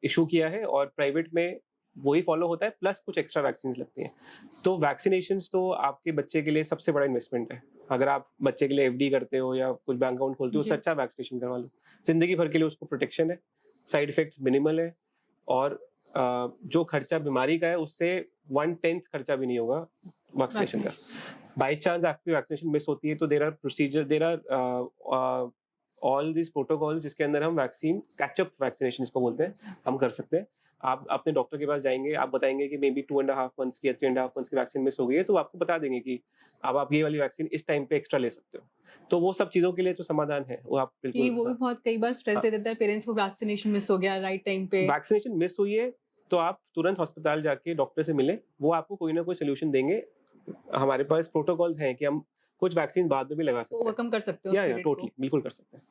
इशू किया है, और प्राइवेट में वही फॉलो होता है, प्लस कुछ एक्स्ट्रा वैक्सीन लगती हैं। तो वैक्सीनेशंस तो आपके बच्चे के लिए सबसे बड़ा इन्वेस्टमेंट है। अगर आप बच्चे के लिए FD करते हो या कुछ बैंक अकाउंट खोलते हो, उससे अच्छा वैक्सीनेशन करवा लो, जिंदगी भर के लिए उसको प्रोटेक्शन है, साइड इफेक्ट्स मिनिमल है, और जो खर्चा बीमारी का है उससे 1/10 खर्चा भी नहीं होगा वैक्सीनेशन का। बाई चांस आपकी वैक्सीनेशन मिस होती है, तो there are procedure, there are all this protocols जिसके अंदर हम वैक्सीन कैचअप वैक्सीनेशन इसको बोलते हैं, हम कर सकते हैं। आप अपने डॉक्टर के पास जाएंगे, आप बताएंगे कि मे बी 2.5 मंथ्स की या 3.5 मंथ्स की वैक्सीन मिस हो गई है, तो आपको बता देंगे कि अब आप ये वाली वैक्सीन इस टाइम पे एक्स्ट्रा ले सकते हो। तो वो सब चीजों के लिए तो समाधान है, वो आप ये बिल्कुल। वो भी बहुत कई बार स्ट्रेस दे देता है पेरेंट्स को, वैक्सीनेशन मिस हो गया राइट टाइम पे। वैक्सीनेशन मिस हुई है तो आप तुरंत अस्पताल जाके डॉक्टर से मिले, वो आपको कोई ना कोई सोल्यूशन देंगे। हमारे पास प्रोटोकॉल्स हैं कि हम कुछ वैक्सीन बाद में भी लगा सकते हैं। ओवरकम कर सकते हो उस या पीरियड टोटली, को। बिल्कुल कर सकते हैं,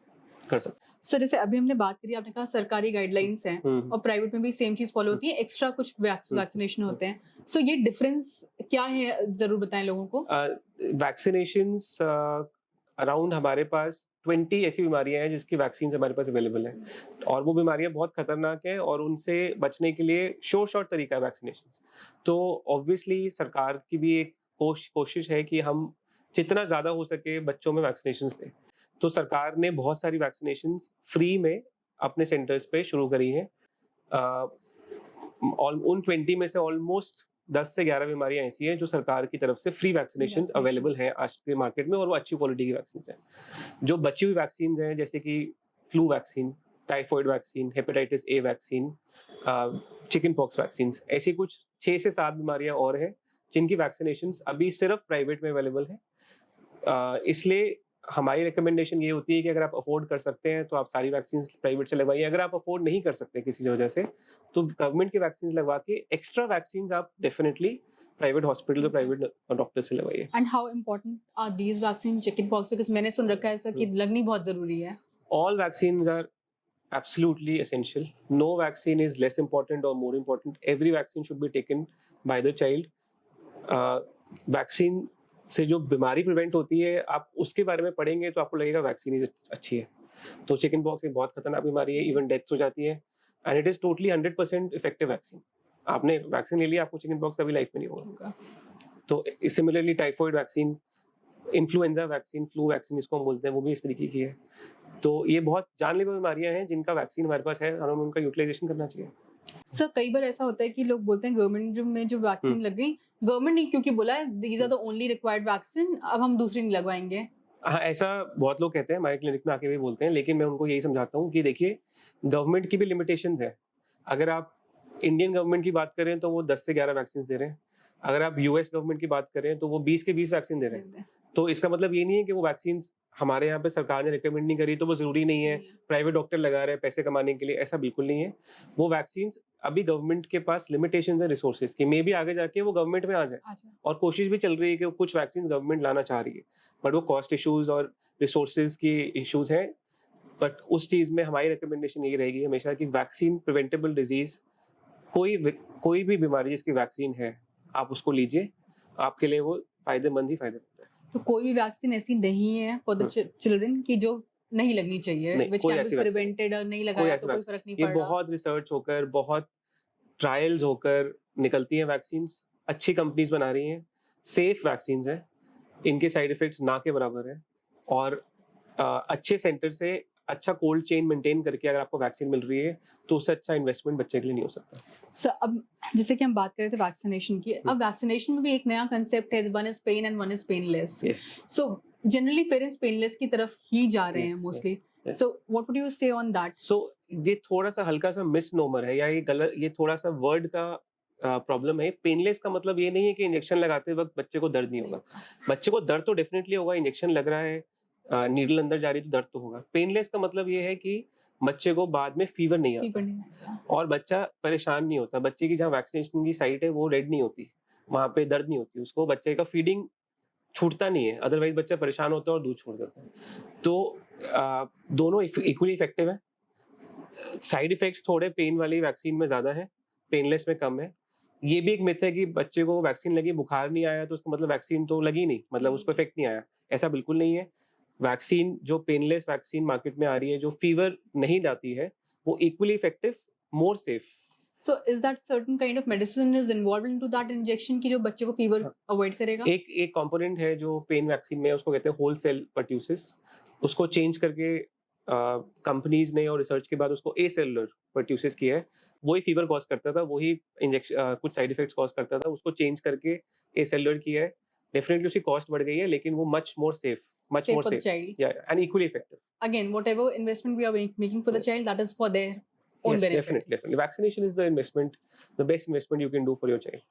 कर सकते हैं। सर जैसे अभी हमने बात करी, आपने कहा सरकारी गाइडलाइंस हैं और प्राइवेट में भी सेम चीज फॉलो होती है, एक्स्ट्रा कुछ वैक्सीनेशन होते हैं, सो ये डिफरेंस क्या है जरूर बताएं लोगों को। वैक्सीनेशंस अराउंड हमारे पास 20 ऐसी बीमारियां हैं जिसकी वैक्सीन हमारे पास अवेलेबल है, और वो बीमारियां बहुत खतरनाक हैं, और उनसे बचने के लिए शॉर्ट तरीका है वैक्सीनेशन। तो ऑब्वियसली सरकार की भी एक कोशिश है कि हम जितना ज्यादा हो सके बच्चों में वैक्सीनेशन दें। तो सरकार ने बहुत सारी वैक्सीनेशन फ्री में अपने सेंटर्स पे शुरू करी हैं। उन 20 में से ऑलमोस्ट 10 से 11 बीमारियां ऐसी हैं जो सरकार की तरफ से फ्री वैक्सीनेशन अवेलेबल हैं आज के मार्केट में, और वो अच्छी क्वालिटी की वैक्सीन हैं। जो बची हुई वैक्सीन हैं जैसे कि flu vaccine, typhoid vaccine, hepatitis A vaccine, chicken pox vaccine, ऐसी कुछ 6 से 7 बीमारियां और हैं जिनकी वैक्सीनेशन अभी सिर्फ प्राइवेट में अवेलेबल है। इसलिए हमारी रिकमेंडेशन ये होती है कि अगर आप अफोर्ड कर सकते हैं तो आप सारी वैक्सीन प्राइवेट से लगवाइए। अगर आप अफोर्ड नहीं कर सकते किसी वजह से, तो गवर्नमेंट की वैक्सीन लगवा के एक्स्ट्रा वैक्सीन आप डेफिनेटली प्राइवेट हॉस्पिटल और प्राइवेट डॉक्टर से लगवाइए। And how important are these vaccine chickenpox, because मैंने सुन रखा है सर कि लगनी बहुत जरूरी है। All vaccines are absolutely essential. No vaccine is less important or more important. Every vaccine should be taken by the child. Vaccine से जो बीमारी प्रिवेंट होती है, आप उसके बारे में पढ़ेंगे तो आपको लगेगा वैक्सीन ही अच्छी है। तो चिकन पॉक्स एक बहुत खतरनाक बीमारी है, इवन डेथ्स हो जाती है, and it is totally 100% effective vaccine. आपने वैक्सीन ले लिया, आपको चिकन पॉक्स कभी लाइफ में नहीं होगा। होगा। तो similarly typhoid vaccine, influenza vaccine, flu vaccine इसको हम बोलते हैं, वो भी इस तरीके की है। तो ये बहुत जानलेवा बीमारियां हैं जिनका वैक्सीन हमारे पास है और हमें उनका यूटिलाइजेशन करना चाहिए। सर कई बार ऐसा होता है कि लोग बोलते हैं गवर्नमेंट में जो वैक्सीन लग गई, गवर्नमेंट ने क्योंकि बोला है these are the only required vaccine, अब हम दूसरी नहीं लगवाएंगे। हाँ, ऐसा बहुत लोग कहते हैं, हमारे क्लिनिक में आके भी बोलते हैं, लेकिन मैं उनको यही समझाता हूँ कि देखिए, गवर्नमेंट की भी लिमिटेशंस है। अगर आप इंडियन गवर्नमेंट की बात करें तो वो 10 से 11 वैक्सीन दे रहे हैं। अगर आप यूएस गवर्नमेंट की बात करें तो वो 20 के 20 वैक्सीन दे रहे हैं। तो इसका मतलब ये नहीं है कि वो वैक्सीन हमारे यहाँ पे सरकार ने रिकमेंड नहीं करी तो वो जरूरी नहीं है, प्राइवेट डॉक्टर लगा रहे हैं पैसे कमाने के लिए, ऐसा बिल्कुल नहीं है। वो वैक्सीन अभी गवर्नमेंट के पास लिमिटेशंस है रिसोर्सेज की, मे बी आगे जाके वो गवर्नमेंट में आ जाए, और कोशिश भी चल रही है कि कुछ वैक्सीन गवर्नमेंट लाना चाह रही है, बट वो कॉस्ट इश्यूज और रिसोर्सेज की इश्यूज हैं। बट उस चीज में हमारी रिकमेंडेशन यही रहेगी हमेशा कि वैक्सीन प्रिवेंटेबल डिजीज, कोई भी बीमारी जिसकी वैक्सीन है, आप उसको लीजिए, आपके लिए वो फायदेमंद ही फायदेमंद है। तो कोई भी वैक्सीन ऐसी नहीं है फॉर द चिल्ड्रन की जो नहीं लगनी चाहिए, नहीं, व्हिच कोई कैन ऐसी बी वैक्सीन प्रिवेंटेड, और नहीं कोई लगाया ऐसी तो कोई वैक्सीन फर्क नहीं ये पड़ रहा। बहुत रिसर्च होकर, बहुत ट्रायल्स होकर निकलती हैं वैक्सीन्स, अच्छी कंपनीज बना रही हैं, सेफ वैक्सीन्स हैं, इनके साइड इफेक्ट्स ना के बराबर हैं, और अच्छे सेंटर से अच्छा कोल्ड चेन मेंटेन करके अगर आपको वैक्सीन मिल रही है तो उससे अच्छा इन्वेस्टमेंट बच्चे के लिए नहीं हो सकता। सो अब जैसे कि हम बात कर रहे थे वैक्सीनेशन की, अब वैक्सीनेशन में भी एक नया कंसेप्ट है, one is pain and one is painless. Yes, so generally parents painless की तरफ ही जा रहे हैं Yes, mostly. yes. So what would you say on that? So ये थोड़ा सा हल्का सा मिसनोमर है, या ये गलत, ये थोड़ा सा वर्ड का प्रॉब्लम है। पेनलेस का मतलब ये नहीं है कि इंजेक्शन लगाते वक्त बच्चे को दर्द नहीं होगा। बच्चे को दर्द तो डेफिनेटली होगा, इंजेक्शन लग रहा है, नीडल अंदर जा रही है तो दर्द तो होगा। पेनलेस का मतलब ये है कि बच्चे को बाद में फीवर नहीं आता फीवर नहीं आता। और बच्चा परेशान नहीं होता। बच्चे की जहाँ वैक्सीनेशन की साइट है वो रेड नहीं होती, वहाँ पे दर्द नहीं होती, उसको बच्चे का फीडिंग छूटता नहीं है, अदरवाइज बच्चा परेशान होता है और दूध छोड़ देता है। तो दोनों इक्वली इफेक्टिव है। साइड इफेक्ट्स थोड़े पेन वाली वैक्सीन में ज्यादा है, पेनलेस में कम है। ये भी एक मिथ है कि बच्चे को वैक्सीन लगी, बुखार नहीं आया तो उसका मतलब वैक्सीन तो लगी नहीं, मतलब उसको इफेक्ट नहीं आया, ऐसा बिल्कुल नहीं है। वैक्सीन जो पेनलेस वैक्सीन मार्केट में आ रही है, जो फीवर नहीं लाती है, वो equally effective, more safe. So is that certain kind of medicine is involved into that injection की जो बच्चे को फीवर अवॉइड करेगा? एक कंपोनेंट है जो पेन वैक्सीन में, उसको कहते हैं होल सेल पर्ट्यूसिस। उसको चेंज करके कंपनीज ने और रिसर्च के बाद उसको ए सेलुलर पर्ट्यूसिस किया है। वही फीवर कॉज करता था, वही इंजेक्शन कुछ साइड इफेक्ट्स कॉज करता था, उसको चेंज करके ए सेलुलर किया है। डेफिनेटली उसकी कॉस्ट बढ़ गई है, लेकिन वो much more safe, much more for the safe, child. या and equally effective. Again, whatever investment we are making for the Yes. child, that is for their own Yes, benefit. definitely. Vaccination is the investment, the best investment you can do for your child.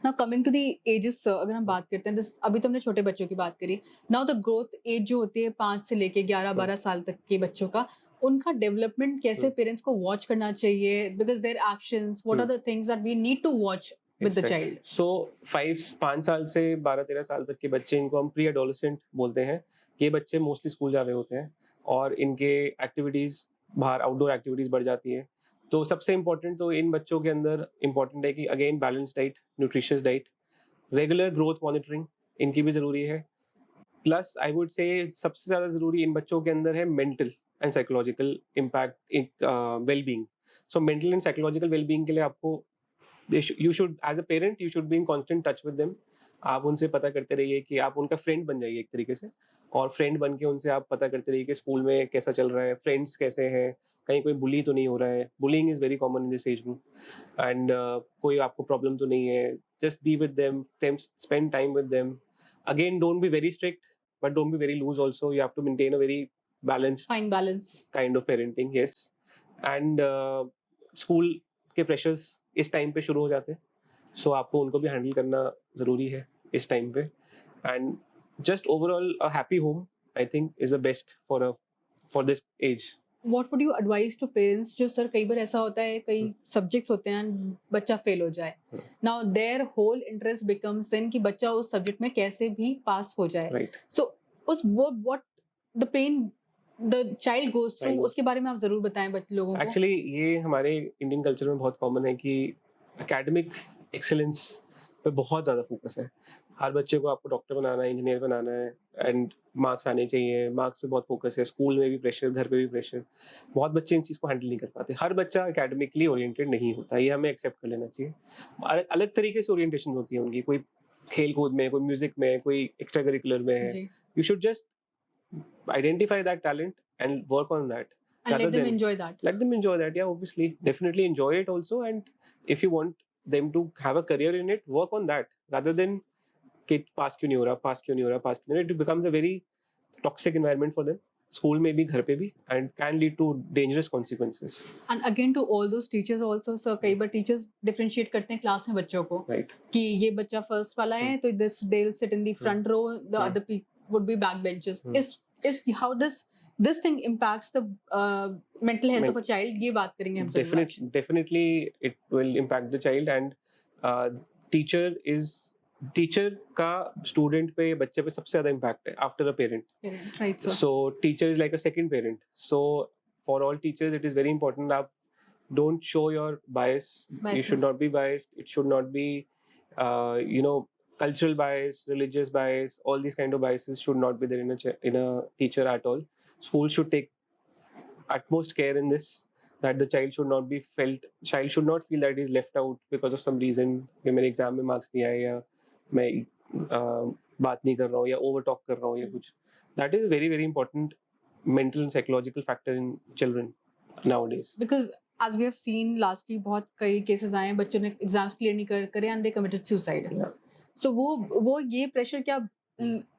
Now coming to the ages, sir, अगर हम बात करते हैं, अभी तो हमने छोटे बच्चों की बात करी। Now the growth age जो होती है 5 से लेके 11-12 साल तक के बच्चों का, उनका डेवलपमेंट कैसे पेरेंट्स को वॉच करना चाहिए? Because their actions, what are the things that we need to watch with the child? So 5 साल से 12-13 साल तक के बच्चे, इनको हम प्री एडोलेसेंट बोलते हैं। ये बच्चे मोस्टली स्कूल जा रहे होते हैं और इनके एक्टिविटीज, बाहर आउटडोर एक्टिविटीज बढ़ जाती है। तो सबसे इम्पोर्टेंट तो इन बच्चों के अंदर इम्पोर्टेंट है कि again balance diet, nutritious diet, regular growth monitoring इनकी भी जरूरी है। प्लस आई वुड से सबसे ज्यादा जरूरी इन बच्चों के अंदर है mental and psychological impact, wellbeing. So mental and psychological wellbeing के लिए आपको, you should, as a parent you should be in constant touch with them। आप उनसे पता करते रहिए कि आप उनका फ्रेंड बन जाइए एक तरीके से, और फ्रेंड बन के उनसे आप पता करते रहिए कि स्कूल में कैसा चल रहा है, फ्रेंड्स कैसे हैं, कहीं कोई बुली तो नहीं हो रहा है। Bullying is very common in this age group, and कोई आपको प्रॉब्लम तो नहीं है। Just be with them, spend time with them. Again don't be very strict but don't be very loose also, you have to maintain a very balanced Fine balance. Kind of parenting. Yes, and school के प्रेशर्स इस टाइम पे शुरू हो जाते हैं, सो आपको उनको भी हैंडल करना जरूरी है इस टाइम पे। And just overall a happy home I think is the best for this age. What would you advise to parents? जो सर कई बार ऐसा होता है, कई सब्जेक्ट्स होते हैं बच्चा फेल हो जाए, now their whole interest becomes in कि बच्चा उस सब्जेक्ट में कैसे भी पास हो जाए, राइट। so उस वो what the pain the child goes through, उसके बारे में आप जरूर बताएं लोगों को। एक्चुअली ये हमारे इंडियन कल्चर में बहुत कॉमन है कि एकेडमिक एक्सेलेंस पे बहुत ज़्यादा फोकस है। हर बच्चे को आपको डॉक्टर बनाना है, इंजीनियर बनाना है एंड मार्क्स आने चाहिए, मार्क्स पे बहुत फोकस है, स्कूल में भी प्रेशर, घर पे भी प्रेशर। बहुत बच्चे इन चीज़ को हैंडल नहीं कर पाते। हर बच्चा एकेडमिकली ओरिएंटेड नहीं होता, ये हमें एक्सेप्ट कर लेना चाहिए। अलग तरीके से ओरिएंटेशन होती है उनकी, कोई खेल-कूद में, कोई म्यूज़िक में, कोई एक्स्ट्रा करिकुलर में है। जी, You should just identify that talent and work on that and rather let them than enjoy that. let them enjoy that. Yeah, obviously, definitely enjoy it also. And if you want them to have a career in it, work on that rather than kid pass क्यों नहीं हो रहा, pass क्यों नहीं हो रहा, pass क्यों नहीं हो रहा. It becomes a very toxic environment for them. School में भी, घर पे भी, and can lead to dangerous consequences. And again to all those teachers also sir, कई बार टीचर्स डिफरेंशिएट करते हैं क्लास में बच्चों को Right. कि ये बच्चा फर्स्ट वाला है तो this they will sit in the front row, the Hmm. Other would be back benches. Hmm. Is how does this thing impacts the mental health of a child, ये बात करेंगे हम जरूर आज। Definitely, it will impact the child. And teacher का student पे, बच्चे पे सबसे ज़्यादा impact है after a parent. Right sir. So teacher is like a second parent. So for all teachers, it is very important that don't show your bias. You Biasness. should not be biased. It should not be, cultural bias, religious bias. All these kind of biases should not be there in a teacher at all. School should take utmost care in this, that the child should not feel that he is left out because of some reason कि मेरे एग्जाम में मार्क्स नहीं आए या मैं बात नहीं कर रहा हूँ या ओवर टॉक कर रहा हूँ या कुछ. That is a very very important mental and psychological factor in children nowadays. Because as we have seen lastly बहुत कई केसेस आए हैं, बच्चों ने एग्जाम्स क्लियर नहीं करे and they committed suicide. Yeah. So वो ये प्रेशर क्या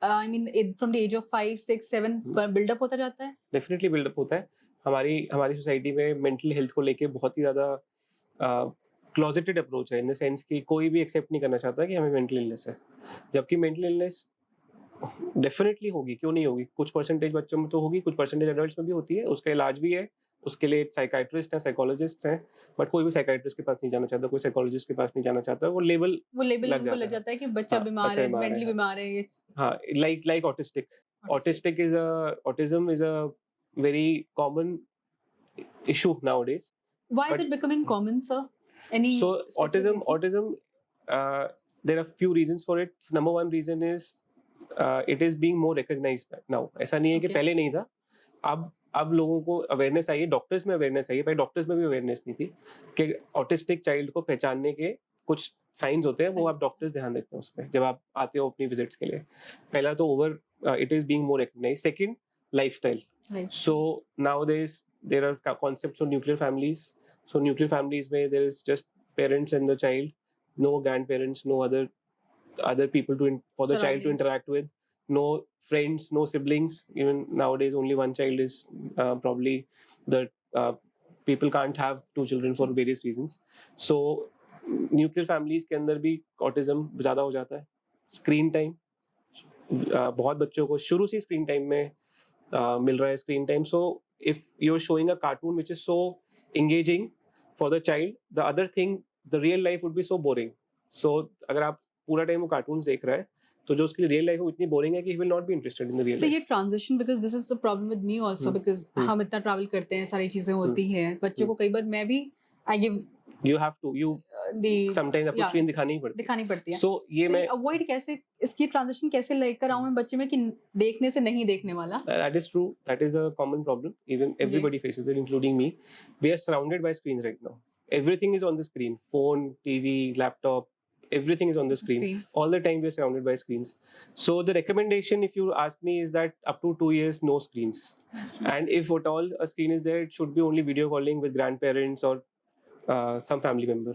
I mean from the age of 5 6 7 build up होता जाता है? डेफिनेटली बिल्डअप होता है. हमारी सोसाइटी में मेंटल हेल्थ को लेके बहुत ही ज़्यादा क्लोजेटेड अप्रोच है, इन द सेंस कि कोई भी एक्सेप्ट नहीं करना चाहता कि हमें मेंटल इलनेस है, जबकि मेंटल इलनेस डेफिनेटली होगी, क्यों नहीं होगी. कुछ परसेंटेज बच्चों में तो होगी, कुछ परसेंटेज एडल्ट्स में भी होती है. उसका इलाज भी है, उसके लिए साइकाइट्रिस्ट हैं, साइकोलॉजिस्ट हैं, बट कोई भी साइकाइट्रिस्ट के पास नहीं जाना चाहता, कोई साइकोलॉजिस्ट के पास नहीं जाना चाहता. वो लेबल लग उनको लग जाता है. जाता है कि बच्चा हाँ, बीमार बच्चा है, बीमार है, मेंटली हाँ. बीमार है, ये हाँ, like autistic autism is a very common issue nowadays. Why is But- it becoming common, sir? Any So specific reason? autism, there are few reasons for it. Number one reason is it is being more recognized now. ऐसा नहीं है कि Okay. पहले नहीं था. अब लोगों को अवेयरनेस आई है, डॉक्टर्स में अवेयरनेस आई है. भाई डॉक्टर्स में भी अवेयरनेस नहीं थी कि ऑटिस्टिक चाइल्ड को पहचानने के कुछ साइंस होते हैं, वो आप डॉक्टर्स ध्यान देते हैं उस पर जब आप आते हो अपनी विजिट्स के लिए. पहला तो it is being more recognised. Second, lifestyle. Like, So nowadays there are concepts of nuclear families. So nuclear families where there is just parents and the child, no grandparents, no other people for the child to Surroundings. interact with, no friends, no siblings. Even nowadays, only one child is probably the people can't have two children for various reasons. So nuclear families के अंदर भी autism ज़्यादा हो जाता है. Screen time, बहुत बच्चों को शुरू से स्क्रीन टाइम में मिल रहा है screen time. So if you are showing a cartoon which is so engaging for the child, the other thing, the real life would be so boring. So अगर आप पूरा टाइम वो कार्टून्स देख रहा है तो जो उसकी रियल लाइफ है वो इतनी बोरिंग है कि he will not be interested in the real so life. ये transition, because this is the problem with me also, because हम इतना ट्रैवल करते हैं, सारी चीजें होती हैं, बच्चे को कई बार मैं भी I give you have to, you the sometimes आपको yeah, स्क्रीन दिखानी ही पड़ती है. दिखानी पड़ती है. सो ये तो मैं ये अवॉइड कैसे, इसकी ट्रांजिशन कैसे लेकर आऊं मैं बच्चे में कि देखने से नहीं देखने वाला? That is true. That is a common problem. Even everybody faces it, including me. We are surrounded by screens right now. Everything is on the screen. Phone, TV, laptop, everything is on the screen. All the time we are surrounded by screens. So the recommendation, if you ask me, is that up to 2 years, no screens. And if at all a screen is there, it should be only video calling with grandparents or some family member.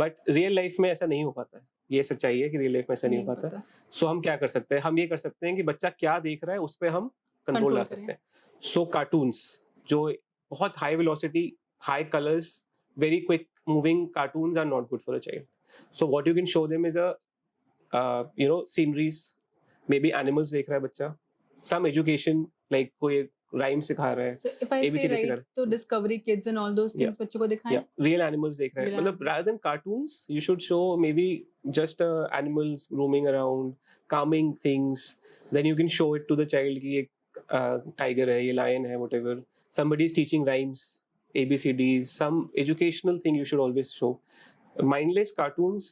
But real life में ऐसा नहीं हो पाता है. ये सच्चाई है कि रियल लाइफ में ऐसा नहीं हो पाता. सो हम क्या कर सकते हैं? हम ये कर सकते हैं कि बच्चा क्या देख रहा है उस पर हम कंट्रोल ला सकते हैं. सो कार्टून्स जो बहुत high velocity, high colours, very quick moving cartoons are not good for a child. So what you can show them is sceneries, maybe animals देख रहा है बच्चा, सम एजुकेशन, लाइक कोई राइम सिखा रहा है. So if I say ABCD right, सिखा तो Discovery Kids and all those things बच्चों को दिखाएं. रियल एनिमल्स देख रहे हैं. Real मतलब rather than cartoons, you should show maybe just animals roaming around, calming things. Then you can show it to the child कि एक tiger है, ये lion है, whatever. Somebody is teaching rhymes, ABCDs, some educational thing you should always show. Mindless cartoons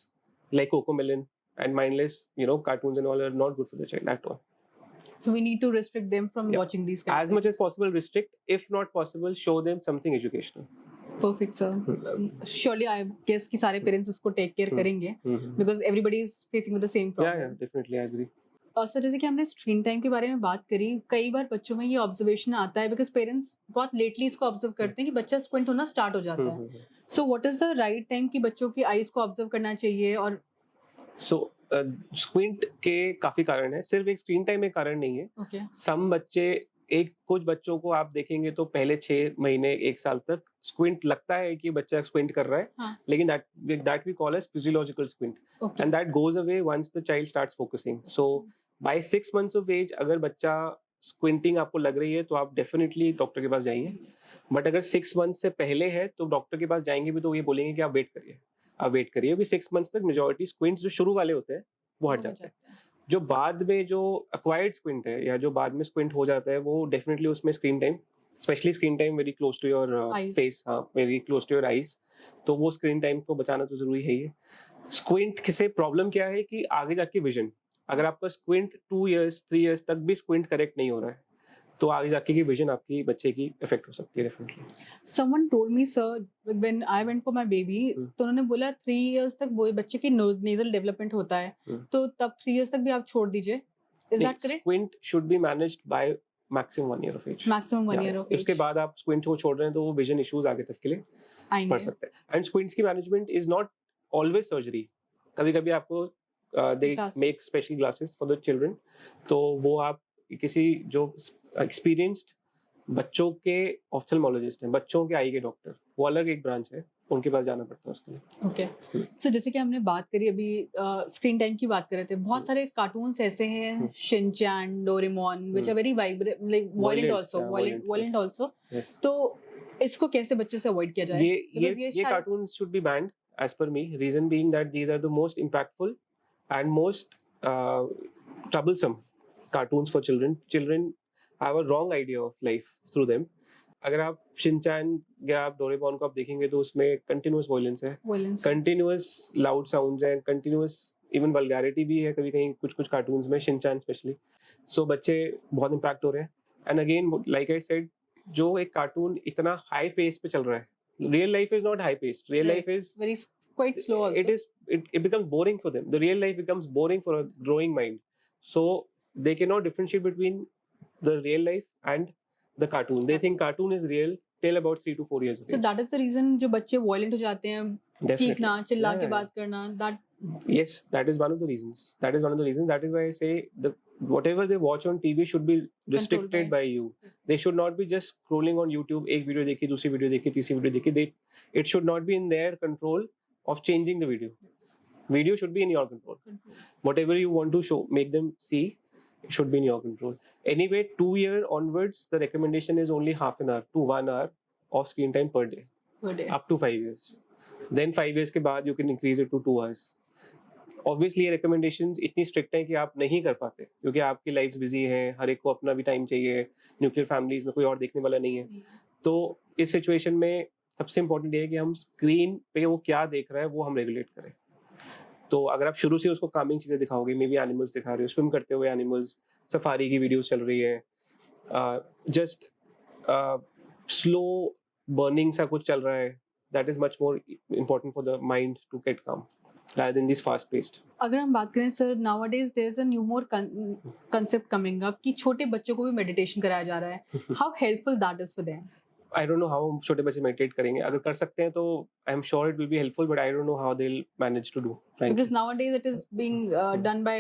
like Cocomelon and mindless, cartoons and all are not good for the child at all. So we need to restrict them from Yeah. watching these kind As of much as possible, restrict. If not possible, show them something educational. Perfect, sir. Surely I guess कि सारे parents इसको take care करेंगे because everybody is facing with the same problem. Yeah, definitely, I agree. Sir जैसे कि हमने स्क्रीन टाइम के बारे में बात करी, कई बार बच्चों में ये ऑब्जर्वेशन आता है बिकॉज पेरेंट्स बहुत लेटली इसको ऑब्जर्व करते हैं कि बच्चा स्क्विंट होना स्टार्ट हो जाता है. So what is the right time कि बच्चों की आईज को ऑब्जर्व करना चाहिए? और सो स्क्विंट के काफी कारण है, सिर्फ एक स्क्रीन टाइम एक कारण नहीं है. ओके सम बच्चे, कुछ बच्चों को आप देखेंगे तो पहले 6 महीने 1 साल तक स्क्विंट लगता है कि बच्चा स्क्विंट कर रहा है. हाँ. लेकिन that we call as physiological squint, okay and that goes away once the child starts focusing. So by 6 months of age अगर बच्चा स्क्विंटिंग आपको लग रही है तो आप डेफिनेटली डॉक्टर के पास जाइए. बट अगर 6 months से पहले है तो डॉक्टर के पास जाएंगे भी तो ये बोलेंगे कि आप वेट करिए, आप वेट करिए. अभी 6 months तक मेजॉरिटी स्क्विंट्स जो शुरू वाले होते हैं वो हट जाते हैं. जो बाद में जो अक्वायर्ड स्क्विंट है या जो बाद में स्क्विंट हो जाता है वो डेफिनेटली उसमें screen time, specially screen time very close to your face, very close to your eyes, तो वो स्क्रीन टाइम को बचाना तो जरूरी है ही. स्क्विंट से प्रॉब्लम क्या है कि आगे जाके विजन, अगर आपका स्क्विंट 2 years 3 years तक भी स्क्विंट करेक्ट नहीं हो रहा है तो आगे जाके की विजन आपकी बच्चे की इफेक्ट हो सकती है definitely. Someone told me, sir, when I went for my baby, तो उन्होंने बोला 3 years तक वो बच्चे की nasal development होता है, तो तब 3 years तक भी आप छोड़ दीजिए. Is that correct? Squint should be managed by maximum 1 year of age. Maximum 1 year of age. उसके बाद आप स्क्विंट को छोड़ रहे हैं तो वो विजन इश्यूज आगे तक के लिए आएंगे. पड़ सकते हैं. एंड स्क्विंट्स की management is not always surgery. कभी-कभी आपको they make special glasses for the children, तो वो आप किसी जो एक्सपीरियंस्ड बच्चों के ऑफ्थल्मोलॉजिस्ट हैं, बच्चों के आई के डॉक्टर, वो अलग एक ब्रांच है, उनके पास जाना पड़ता है उसके लिए. ओके सो जैसे कि हमने बात करी अभी स्क्रीन टाइम की बात कर रहे थे, बहुत सारे कार्टून्स ऐसे हैं, Shinchan, Doraemon, which are very vibrant, like violent also. तो इसको कैसे बच्चों से अवॉइड किया जाए? ये cartoons should be banned as per me, reason being that these are the most impactful and most troublesome cartoons for children. Children have a wrong idea of life through them. अगर आप शिनचैन या आप डोरेमोन को आप देखेंगे तो उसमें कंटिन्यूअस वायलेंस है, कंटिन्यूअस लाउड साउंड्स हैं, कंटिन्यूअस इवन वल्गैरिटी भी है कभी कहीं कुछ कार्टून्स में, शिनचैन स्पेशली. सो बच्चे बहुत इम्पैक्ट हो रहे हैं. And again like I said, जो एक कार्टून इतना हाई पेस पे चल रहा है, real life is not high paced. Real life is very quite slow also. It becomes boring for them. The real life becomes boring for a growing mind, so they cannot differentiate between the real life and the cartoon. They think cartoon is real till about 3 to 4 years of age. So that is the reason जो बच्चे violent हो जाते हैं, चीखना, चिल्ला के बात करना. That yes, that is one of the reasons. That is why I say whatever they watch on TV should be restricted by you. They should not be just scrolling on YouTube, एक वीडियो देखी, दूसरी वीडियो देखी, तीसरी वीडियो देखी. It should not be in their control of changing the video. Video should be in your control. Whatever you want to show, make them see, it should be in your control. Anyway, 2 year onwards, the recommendation is only half an hour to 1 hour of screen time per day. Up to 5 years. Then 5 years के बाद you can increase it to 2 hours. Obviously ये रिकमेंडेशंस इतनी स्ट्रिक्ट हैं कि आप नहीं कर पाते क्योंकि आपकी लाइफ बिजी है, हर एक को अपना भी टाइम चाहिए, न्यूक्लियर फैमिलीज में कोई और देखने वाला नहीं है. तो इस सिचुएशन में सबसे इम्पोर्टेंट ये है कि हम स्क्रीन पे वो क्या देख रहा है वो हम रेगुलेट करें. तो अगर आप शुरू से उसको कामिंग चीज़ें दिखाओगे, मे बी एनिमल्स दिखा रहे हो, स्विम करते हुए एनिमल्स, सफारी की वीडियोस चल रही है, जस्ट स्लो बर्निंग सा कुछ चल रहा है, that is much more important for the mind to get calm rather than this fast paced. अगर हम बात करें sir, nowadays there is a new more concept coming up कि छोटे बच्चों को भी मेडिटेशन कराया जा रहा है. How helpful that is for them? I don't know how छोटे बच्चे meditate करेंगे. अगर कर सकते हैं तो I'm sure it will be helpful, but I don't know how they'll manage to do. Frankly. Because nowadays it is being done by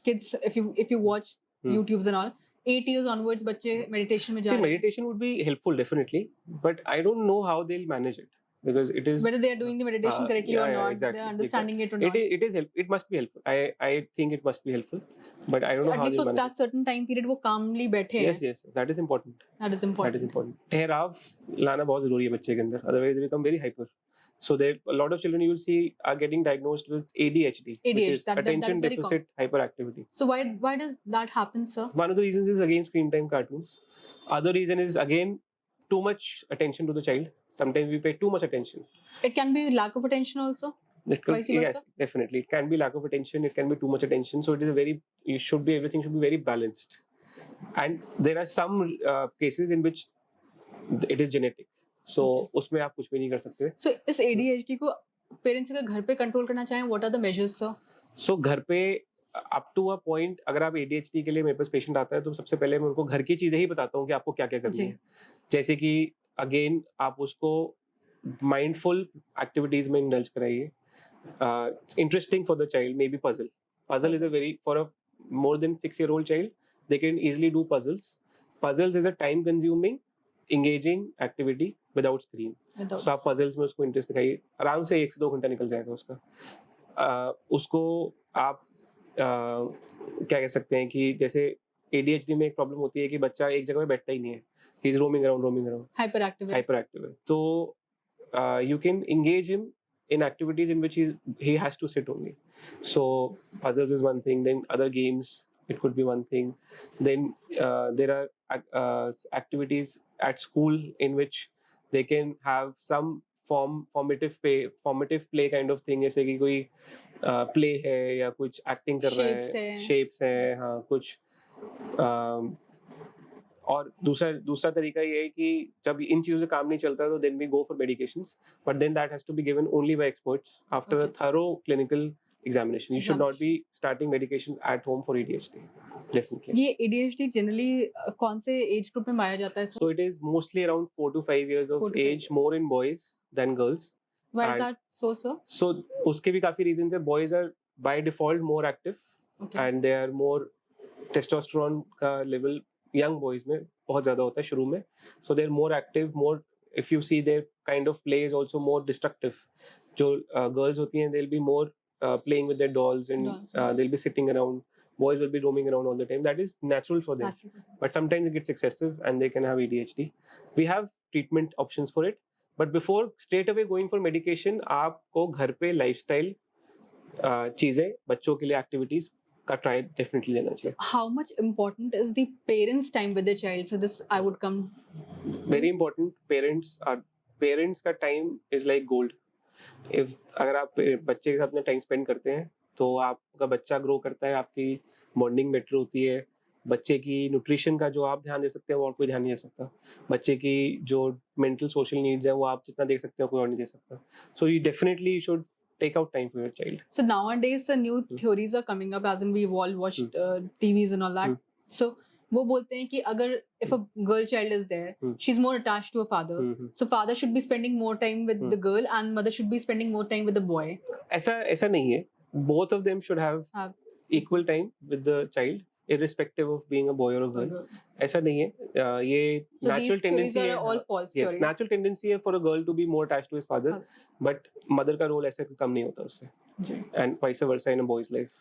kids. If you watch YouTubes and all, 8 years onwards बच्चे meditation में जा रहे हैं. See, meditation would be helpful definitely, but I don't know how they'll manage it. Because it is whether they are doing the meditation correctly or not, exactly, they are understanding it or not. It must be helpful. I think it must be helpful, but I don't know at how. At least for that certain time period वो calmly बैठे हैं. Yes, that is important. That is important. ठहराव लाना बहुत जरूरी है बच्चे के अंदर. Otherwise they become very hyper. So there a lot of children you will see are getting diagnosed with ADHD, which is attention deficit hyperactivity. So why does that happen, sir? One of the reasons is again screen time cartoons. Other reason is again too much attention to the child. Sometimes we pay too much attention. It can be lack of attention also. That could, Vice yes, versa? definitely. It can be lack of attention. It can be too much attention. So it is a very, you should be, everything should be very balanced. And there are some cases in which it is genetic. So Okay. उसमें आप कुछ भी नहीं कर सकते. So इस ADHD को पेरेंट्स अगर घर पे कंट्रोल करना चाहें, what are the measures, sir? So घर पे अप टू अ पॉइंट अगर आप ADHD के लिए मेरे पास पेशेंट आता है तो सबसे पहले मैं उनको घर की चीजें ही बताता हूँ कि आपको क्या क्या करनी जी. है. जैसे कि अगेन आप उसको माइंडफुल एक्टिविटीज में इंडल्ज कराइए. Interesting for the child, maybe puzzle. Puzzle is a very, for a more than 6-year-old child, they can easily do puzzles. Puzzles is a time consuming, engaging activity without screen. So आप puzzles में उसको इंटरेस्ट दिखाइए, आराम से 1 से 2 घंटा निकल जाएगा उसका. उसको आप क्या कह सकते हैं कि जैसे ADHD में एक प्रॉब्लम होती है कि बच्चा एक जगह पे बैठता ही नहीं है. He is roaming around. Hyperactive है. Hyperactive है. तो you can engage him in activities in which he has to sit only. So puzzles is one thing. Then other games, it could be one thing. Then there are activities at school in which they can have some formative play kind of thing. जैसे कि कोई play है या कुछ acting कर रहा Shapes है, है. shapes है, हाँ कुछ. और दूसरा तरीका ये है कि जब इन चीजों से काम नहीं चलता तो then we go for medications, but then that has to be given only by experts after a Okay. thorough clinical examination. You should not be starting medications at home for ADHD. Definitely. ये ADHD जनरली कौन से एज ग्रुप में पाया जाता है, sir? So it is mostly around 4 to 5 years 4 of to 5 age, years. more in boys than girls. Why is And that so, sir? so उसके भी काफी reasons है. Boys are by default more active Okay. and they are more testosterone का level young boys में बहुत ज़्यादा होता है शुरू में. So they're more active, more, if you see their kind of play is also more destructive. जो girls होती हैं they'll be more playing with their dolls and Dolls, they'll be sitting around. Boys will be roaming around all the time. That is natural for them. Natural. But sometimes it gets excessive and they can have ADHD. We have treatment options for it. But before straight away going for medication, आपको घर पे lifestyle चीजें, बच्चों के लिए activities का try definitely लेना चाहिए. How much important is the parents' time with the child? So this I would come. Very important. Parents का time is like gold. If अगर आप बच्चे के साथ अपना टाइम स्पेंड करते हैं तो आपका बच्चा ग्रो करता है, आपकी बॉन्डिंग बेटर होती है. बच्चे की न्यूट्रिशन का जो आप ध्यान दे सकते हैं वो और कोई ध्यान नहीं दे सकता. बच्चे की जो मेंटल सोशल नीड्स हैं वो आप जितना दे सकते हो कोई और नहीं दे सकता. So you definitely should take out time for your child. So nowadays the new theories are coming up, as in we've all watched TVs and all that. So वो बोलते हैं कि अगर if a girl child is there, she's more attached to a father. So father should be spending more time with the girl and mother should be spending more time with the boy. ऐसा नहीं है. Both of them should have equal time with the child, irrespective of being a boy or a girl. ऐसा नहीं है. ये So natural these theories tendency are है. all false Yes, theories. natural tendency है for a girl to be more attached to his father, but mother का role ऐसे कम नहीं होता उससे. जी. And vice versa in a boy's life.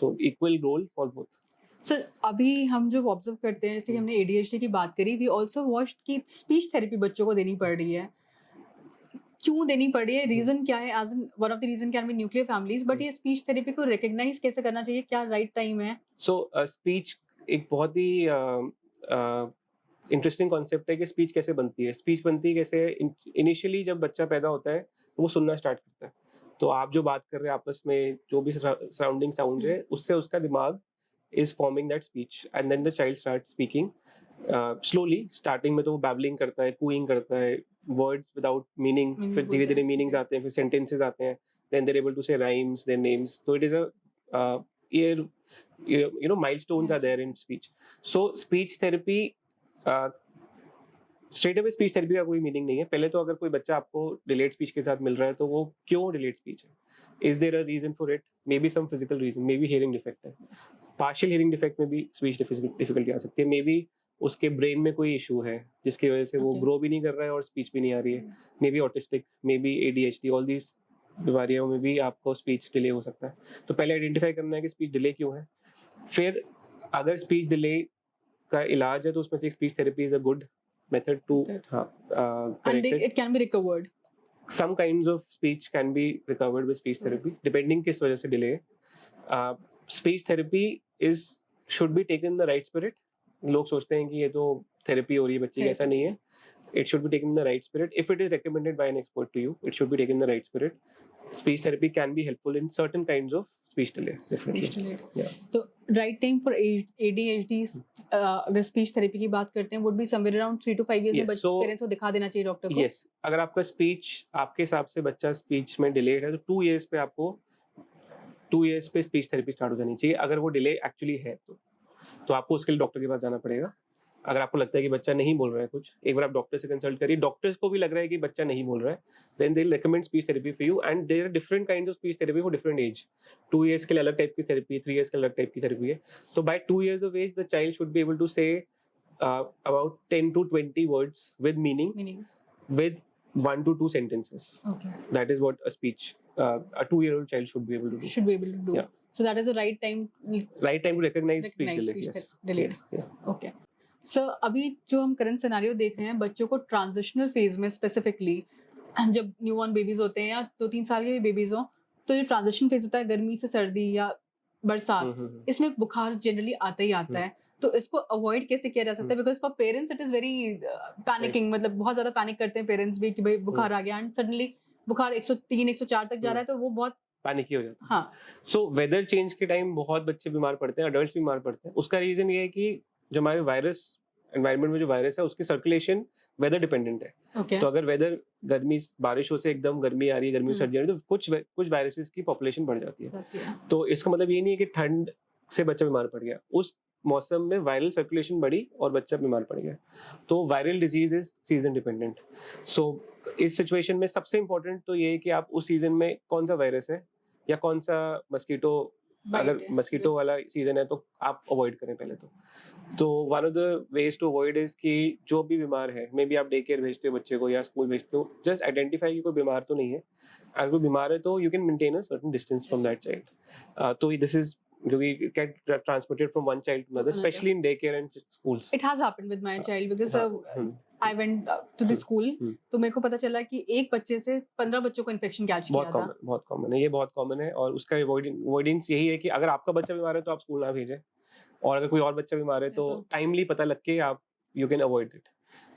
So equal role for both. Sir अभी हम जो ऑब्जर्व करते हैं, जैसे हमने ADHD की बात करी, वी ऑल्सो वॉच्ड कि स्पीच थेरेपी बच्चों को देनी पड़ रही है. क्यों देनी पड़ रही है? रीजन क्या है? As one of the reason can be nuclear families, but ये स्पीच थेरेपी को रिकॉग्नाइज कैसे करना चाहिए? क्या राइट टाइम है? सो स्पीच एक बहुत ही इंटरेस्टिंग कॉन्सेप्ट है कि स्पीच कैसे बनती है. स्पीच बनती कैसे? इनिशियली जब बच्चा पैदा होता है तो वो सुनना स्टार्ट करता है. तो आप जो बात कर रहे हैं आपस में, जो भी सराउंडिंग साउंड है, उससे उसका दिमाग is forming that speech and then the child starts speaking slowly. Starting में तो वो babbling करता है, cooing करता है, words without meaning, फिर धीरे धीरे meanings आते हैं, फिर sentences आते हैं, then they're able to say rhymes, their names. So it is a milestones are there in speech. So speech therapy straight away speech therapy का कोई मीनिंग नहीं है. पहले तो अगर कोई बच्चा आपको डिलेड स्पीच के साथ मिल रहा है तो वो क्यों डिलेड स्पीच है? Is there a reason for it? Maybe some physical reason, maybe hearing defect है. पार्शियल हियरिंग डिफेक्ट में भी स्पीच डिफिकल्टी आ सकती है. मे बी उसके ब्रेन में कोई इशू है जिसकी वजह से वो ग्रो भी नहीं कर रहा है और स्पीच भी नहीं आ रही है. May be autistic, may be ADHD, all these बीमारियों में भी आपको स्पीच डिले हो सकता है. तो पहले आइडेंटिफाई करना है कि स्पीच डिले क्यों है. फिर अगर स्पीच डिले का इलाज है तो उसमें से speech therapy is a good method to and it can be recovered. Some kinds of speech can be recovered with speech therapy depending किस वजह से delay है. Speech therapy should be taken in the right spirit. लोग सोचते हैं कि ये तो थेरेपी हो रही है बच्चे की, ऐसा नहीं है. It should be taken in the right spirit. If it is recommended by an expert to you, it should be taken in the right spirit. speech therapy can be helpful in certain kinds of speech delay, definitely. Speech delay. Yeah. तो राइट टाइम फॉर ADHD, अगर स्पीच थेरेपी की बात करते हैं, would be somewhere around 3 to 5 years में Yes, so पेरेंट्स को दिखा देना चाहिए डॉक्टर को। yes, अगर आपका स्पीच आपके हिसाब से बच्चा स्पीच में डिलेड है तो 2 इयर्स पे आपको 2 इयर्स पे स्पीच थेरेपी स्टार्ट हो जानी चाहिए। अगर वो डिले एक्चुअली है तो आपको उसके लिए डॉक्टर के पास जाना पड़ेगा। अगर आपको लगता है कि बच्चा नहीं बोल रहा है कुछ, एक बार आप डॉक्टर से कंसल्ट करिए। डॉक्टर्स को भी लग रहा है कि बच्चा नहीं बोल रहा है, then they will recommend speech therapy for you, and there are different kinds of speech therapy for different age. 2 years के लिए अलग टाइप की थेरेपी है, 3 इयर्स के लिए अलग टाइप की थेरेपी है। तो by 2 years of age the child should be able to say about 10 to 20 words with meaning meanings. with 1 to 2 sentences. Okay, That is what a speech a 2-year-old child should be able to do. Should be able to do. Yeah. So that is the right time. Right time to recognize speech Recognize delay. speech Yes. delay. Yes. Yeah. Okay sir, अभी जो हम करंट सिनेरियो देख रहे हैं, बच्चों को ट्रांजिशनल फेज में स्पेसिफिकली जब न्यू बॉर्न बेबीज होते हैं या 2-3 साल के भी बेबीज हो, तो जो ट्रांजिशन फेज होता है गर्मी से सर्दी या बरसात, Mm-hmm. इसमें बुखार जनरली आता ही आता है। तो इसको अवॉइड कैसे किया जा सकता है? Because for parents it is very panicking, मतलब बहुत ज्यादा पैनिक करते हैं पेरेंट्स भी कि भाई बुखार आ गया, एंड सडनली बुखार 103 104 तक जा रहा है, तो वो बहुत पैनिक ही हो जाता है। हाँ सो वेदर चेंज के टाइम बहुत बच्चे बीमार पड़ते हैं, अडल्ट बीमार पड़ते हैं। उसका रीजन ये है कि जो हमारे वायरस एनवायरनमेंट में जो वायरस है उसकी सर्कुलेशन वेदर डिपेंडेंट है। ओके तो अगर वेदर गर्मी बारिशों से एकदम गर्मी आ रही है, गर्मी से सर्दी आ रही है, तो कुछ वायरसेस की पॉपुलेशन बढ़ जाती है। तो इसका मतलब ये नहीं है कि ठंड से बच्चा बीमार पड़ गया, उस मौसम में वायरल सर्कुलेशन बढ़ी और बच्चा बीमार पड़ गया। तो viral disease is season dependent. So इस सिचुएशन में सबसे इम्पोर्टेंट तो ये है कि आप उस सीजन में कौन सा वायरस है या कौन सा मस्कीटो, अगर मस्कीटो वाला सीजन है तो आप अवॉइड करें पहले तो one of the ways to avoid is कि जो भी बीमार है, मे बी आप डे केयर भेजते हो बच्चे को या स्कूल भेजते हो, जस्ट आइडेंटिफाई कि कोई बीमार तो नहीं है। अगर कोई बीमार है तो you can maintain a certain distance from that child. तो दिस इज क्योंकि it get transmitted from one child to another, especially in daycare and schools. It has happened with my child because hmm, I went to the school, हम्म। तो मेरे को पता चला कि एक बच्चे से 15 बच्चों को इन्फेक्शन कैच किया था। बहुत कॉमन है, ये बहुत कॉमन है। और उसका अवॉइडेंस यही है कि अगर आपका बच्चा बीमार है तो आप स्कूल ना भेजें, और अगर कोई और बच्चा बीमार है तो टाइमली पता लग के आप you can avoid it.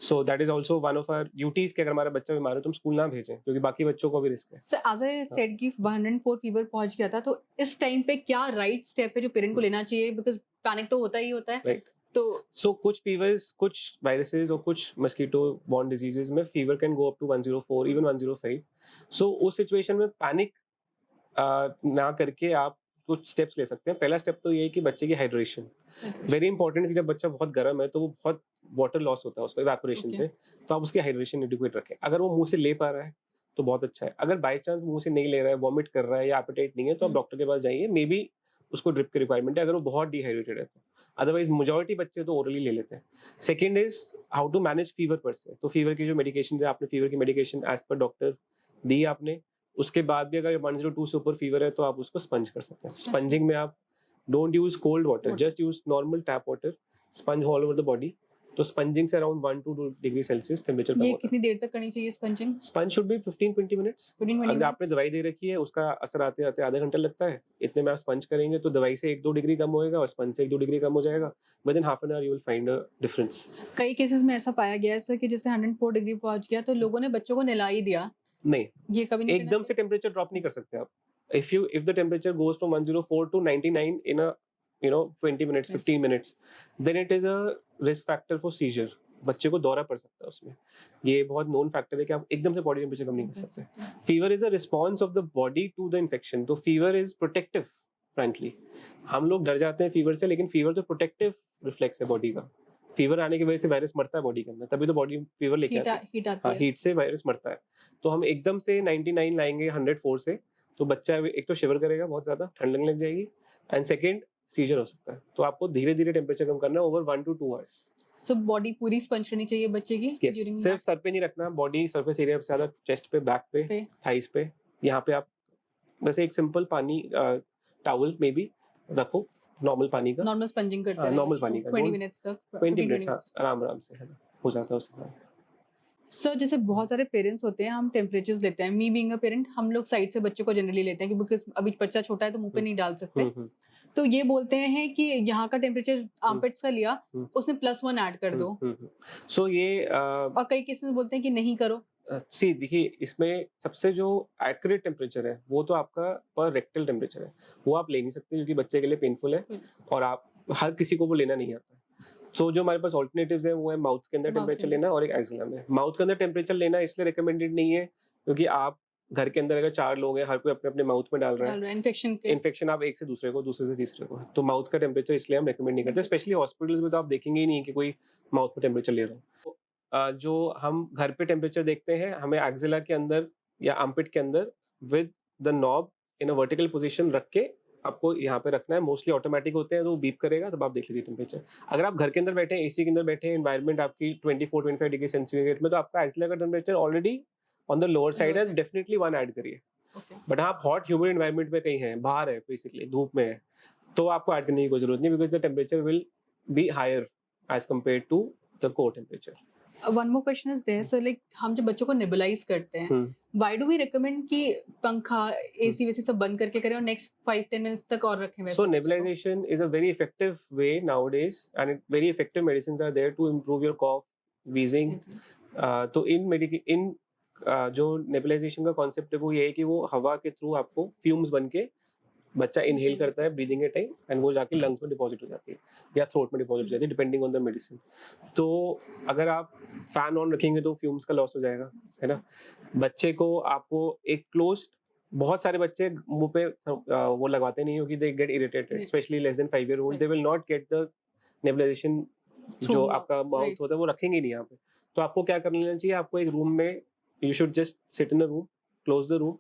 So that is also one of our duties कि अगर हमारा बच्चा बीमार है तो हम स्कूल ना भेजें, क्योंकि बाकी बच्चों को भी रिस्क है। सर एज आई सेड कि 104 फीवर पहुंच गया था, तो इस टाइम पे क्या राइट स्टेप है जो पेरेंट को लेना चाहिए? बिकॉज पैनिक तो होता ही होता है, राइट। तो सो कुछ फीवर्स, कुछ वायरसेस और कुछ मस्कीटो बॉर्न डिजीजेस में fever can go up to 104 even 105। सो उस सिचुएशन में पैनिक ना करके आप कुछ स्टेप्स ले सकते हैं। पहला स्टेप तो ये है कि बच्चे की हाइड्रेशन वेरी इंपॉर्टेंट, कि जब बच्चा बहुत गर्म है तो वो बहुत वाटर लॉस होता है उसको इवेपोरेशन Okay. से, तो आप उसकी हाइड्रेशन एडिक्वेट रखें। अगर वो मुंह से ले पा रहा है तो बहुत अच्छा है। अगर बाय चांस मुंह से नहीं ले रहा है, वॉमिट कर रहा है या एपेटाइट नहीं है, तो आप डॉक्टर के पास जाइए, मे बी उसको ड्रिप की रिक्वायरमेंट है अगर वो बहुत डिहाइड्रेटेड है तो। अदरवाइज मेजॉरिटी बच्चे तो ओरली ले लेते हैं। Second is how to manage fever per se. तो फीवर की जो मेडिकेशन है, आपने फीवर की मेडिकेशन एज पर डॉक्टर दी आपने, उसके बाद भी अगर 102 से ऊपर फीवर है तो आप उसको स्पंज कर सकते हैं। स्पंजिंग में आप don't use cold water, just use normal tap water, sponge all over the body. तो स्पंजिंग से around 1 to 2 degree Celsius temperature कम ये होता है। कितनी देर तक करनी चाहिए sponging? Sponge should be 15-20 minutes. 15-20 अगर आपने मिनट्स? दवाई दे रखी है, उसका असर आते आते आधा घंटा लगता है, इतने में आप स्पंज करेंगे तो दवाई से 1-2 डिग्री कम होएगा और स्पंज से 1-2 डिग्री कम हो जाएगा। With in half an hour you will find a difference. कई केसेस में ऐसा पाया गया है सर कि जैसे 104 डिग्री पहुंच गया तो लोगों ने बच्चों को नहला ही दिया। नहीं, ये कभी नहीं एकदम से टेम्परेचर ड्रॉप नहीं कर सकते आप। if the temperature goes from 104 to 99 in a 20 minutes, 15 minutes, then it is a risk factor for seizure. बच्चे को दौरा पड़ सकता है उसमें। ये बहुत नोन फैक्टर है कि आप एकदम से बॉडी टेम्परेचर कम नहीं कर सकते। Fever is a response of the body to the infection. तो फीवर इज प्रोटेक्टिव। फ्रैंकली हम लोग डर जाते हैं फीवर से, लेकिन फीवर तो प्रोटेक्टिव रिफ्लेक्स है बॉडी का। फीवर आने की वजह से वायरस मरता है बॉडी के अंदर, तभी तो बॉडी फीवर लेके आती है। हीट आती हाँ, है। हीट से वायरस मरता है। तो हम एकदम से 99 लाएंगे 104 से, तो बच्चा एक तो शिवर करेगा, बहुत ज्यादा ठंड लगने लग जाएगी, एंड सेकेंड सीजर हो सकता है। तो आपको धीरे धीरे टेम्परेचर कम करना है over 1 to 2 hours। So body पूरी स्पंज करनी चाहिए बच्चे की Yes, during सिर्फ सर पे नहीं रखना, बॉडी सरफेस एरिया पे ज्यादा, चेस्ट पे, बैक पे, थाइस पे, यहाँ पे आप वैसे एक सिंपल पानी टॉवल में भी रखो, नॉर्मल पानी का, नॉर्मल स्पंजिंग करते हैं नॉर्मल पानी का 20 मिनट्स तक 20 मिनट्स आराम आराम से हो जाता है उसके बाद। सर जैसे बहुत सारे पेरेंट्स होते हैं, हम टेम्परेचर्स लेते हैं, मी बीइंग अ पेरेंट, हम लोग साइड से बच्चे को जनरली लेते हैं कि बिकॉज अभी बच्चा छोटा है तो मुंह पे नहीं डाल सकते, तो ये बोलते हैं कि यहाँ का टेम्परेचर आर्मपिट्स का लिया, उसमें +1 ऐड कर दो, सो ये और कई केसेस में बोलते हैं कि नहीं करो। सी देखिए, इसमें सबसे जो एक्यूरेट टेम्परेचर है वो तो आपका पर रेक्टल टेम्परेचर है, वो आप ले नहीं सकते क्योंकि बच्चे के लिए पेनफुल है और आप हर किसी को वो लेना नहीं आता। तो जो हमारे पास ऑल्टरनेटिव्स हैं वो है माउथ के अंदर माउथ के टेम्परेचर अंदर। लेना और एक एक्सिला में। माउथ के अंदर टेम्परेचर लेना इसलिए रिकमेंडेड नहीं है क्योंकि आप घर के अंदर अगर 4 लोग हैं, हर कोई अपने-अपने माउथ में डाल रहा है, डाल रहे हैं इन्फेक्शन के। इन्फेक्शन आप एक से दूसरे को, दूसरे से तीसरे को। तो माउथ का टेम्परेचर इसलिए हम रिकमेंड नहीं करते, स्पेशली हॉस्पिटल्स में तो आप देखेंगे ही नहीं कि कोई माउथ में टेम्परेचर ले रहा हो। तो जो हम घर पे टेम्परेचर देखते हैं, हमें एक्सिला के अंदर या आर्मपिट के अंदर with the knob in a vertical position रख के आपको यहाँ पे रखना है। मोस्टली ऑटोमैटिक होते हैं तो वो बीप करेगा, तब आप देख लीजिए टेम्परेचर। अगर आप घर के अंदर बैठे हैं, एसी के अंदर बैठे हैं, एनवायरनमेंट आपकी 24-25 डिग्री सेंटीग्रेड में, तो आपका एक्सिला का temperature already on the lower side है, डेफिनिटली 1 ऐड करिए। ओके। बट हाँ, आप हॉट ह्यूमिड एनवायरनमेंट में कहीं हैं, बाहर है बेसिकली, धूप में है, तो आपको ऐड करने की कोई जरूरत नहीं, because the temperature will be higher as compare to the core temperature. One more question is there, so like हम जब बच्चों को नेबुलाइज करते हैं, व्हाई डू वी रिकमेंड कि पंखा एसी वैसे सब बंद करके करें और नेक्स्ट 5-10 मिनट्स तक और रखें वैसे So बच्चे को? nebulization is a very effective way nowadays, and very effective medicines are there to improve your cough, wheezing. तो जो नेबुलाइजेशन का कॉन्सेप्ट है वो ये है कि वो हवा के थ्रू आपको फ्यूम्स बन के बच्चा इनहेल जी। करता है ब्रीदिंग के टाइम, एंड वो जाके लंग्स में डिपॉजिट हो जाती है या थ्रोट में डिपॉजिट हो जाती है, डिपेंडिंग ऑन द मेडिसिन। तो अगर आप फैन ऑन रखेंगे तो फ्यूम्स का लॉस हो जाएगा, है ना। बच्चे को आपको एक क्लोज्ड, बहुत सारे बच्चे मुंह पे वो लगवाते नहीं, क्योंकि they get irritated, specially less than 5 year old, they will not get the nebulisation. Through जो mouth, आपका माउथ right. होता है वो रखेंगे नहीं यहाँ पे। तो आपको क्या कर लेना चाहिए, आपको एक रूम में, you should just sit in a room, close the room,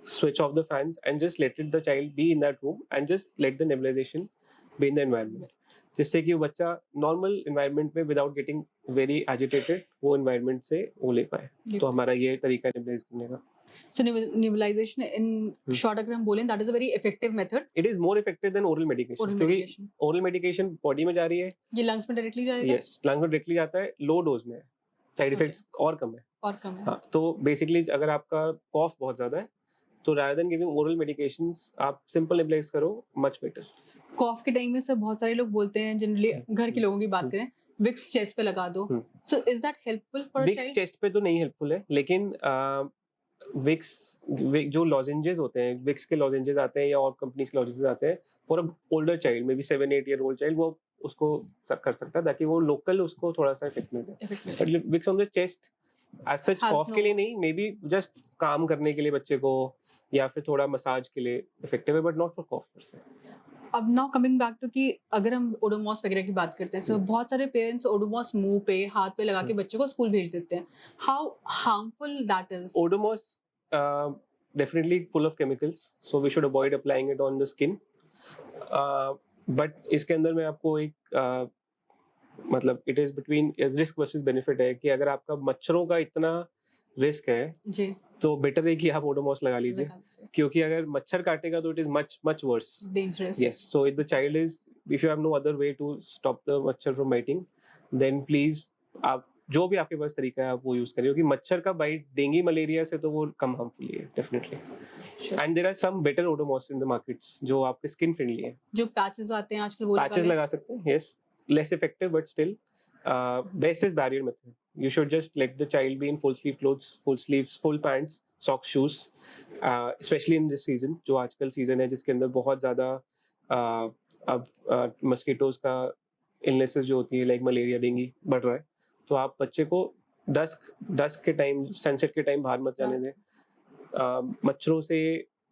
switch off the fans and just let the child be in that room and just let the nebulization be in the environment, जिससे कि वो बच्चा नॉर्मल एनवायरनमेंट में विदाउट गेटिंग वेरी एजिटेटेड वो एनवायरनमेंट से वो ले पाए। तो हमारा ये तरीका है नेबुलाइज करने का। So nebulization in short अगर हम बोलें, that is a very effective method. It is more effective than oral medication, Oral क्योंकि medication. oral medication बॉडी में जा रही है, ये लंग्स में डायरेक्टली जाएगा? यस, लंग में डायरेक्टली जाता है, लो डोज में है, साइड Okay. इफेक्ट्स और कम है। और कम है। हाँ, तो बेसिकली अगर आपका कॉफ बहुत ज्यादा है तो rather than giving oral medications आप सिंपल नेबुलाइज करो, मच बेटर। कॉफ के टाइम में सब बहुत सारे लोग बोलते हैं, जनरली घर के लोगों की बात करें, विक्स चेस्ट पे लगा दो। So is that helpful for Vicks chest पे तो नहीं हेल्पफुल है, लेकिन जो लॉजेंजेस होते हैं, विक्स के लॉजेंजेस आते हैं या और कंपनीज के लॉजेंजेस आते हैं, for a older child, may be 7-8 year old child, वो उसको कर सकता है ताकि वो लोकल उसको थोड़ा सा इफेक्ट मिल जाए। But Vicks on the chest as such Has cough no- के लिए नहीं, मे बी जस्ट काम करने के लिए बच्चे को, या फिर थोड़ा मसाज के लिए इफेक्टिव है, बट नॉट फॉर कॉफ पर से। अब नाउ कमिंग बैक टू कि अगर हम ओडोमॉस वगैरह की बात करते हैं, सो बहुत सारे पेरेंट्स ओडोमॉस मुंह पे हाथ पे लगा के बच्चे को स्कूल भेज देते हैं। How harmful that is? Odomos definitely full of chemicals, so we should avoid applying it on the skin. But इसके अंदर मैं आपको एक मतलब it is between risk versus benefit है कि अगर आपका मच्छरों का इतना रिस्क है जी, तो बेटर है कि आप ओडोमॉस लगा लीजिए, क्योंकि अगर मच्छर काटेगा तो it is much worse. Dangerous. Yes, so if the child is, if you have no other way to stop the मच्छर from biting, then please आप जो भी आपके पास तरीका है आप वो यूज करिए, क्योंकि मच्छर का बाइट डेंगू मलेरिया से तो वो कम हार्मफुल है definitely. And there are some better Odomos in the markets जो आपके स्किन फ्रेंडली है। जो पैचेस आते हैं आजकल वो पैचेस लगा सकते हैं, yes, less effective but still best is barrier method. You should just let the child be in full sleeve clothes, full sleeves, full pants, socks, shoes, especially in this season, जो आजकल सीजन है जिसके अंदर बहुत ज्यादा अब मस्कीटोज का इलनेसेस जो होती है लाइक मलेरिया डेंगू बढ़ रहा है, तो आप बच्चे को डस्क के टाइम, सनसेट के टाइम बाहर मत जाने दें। मच्छरों से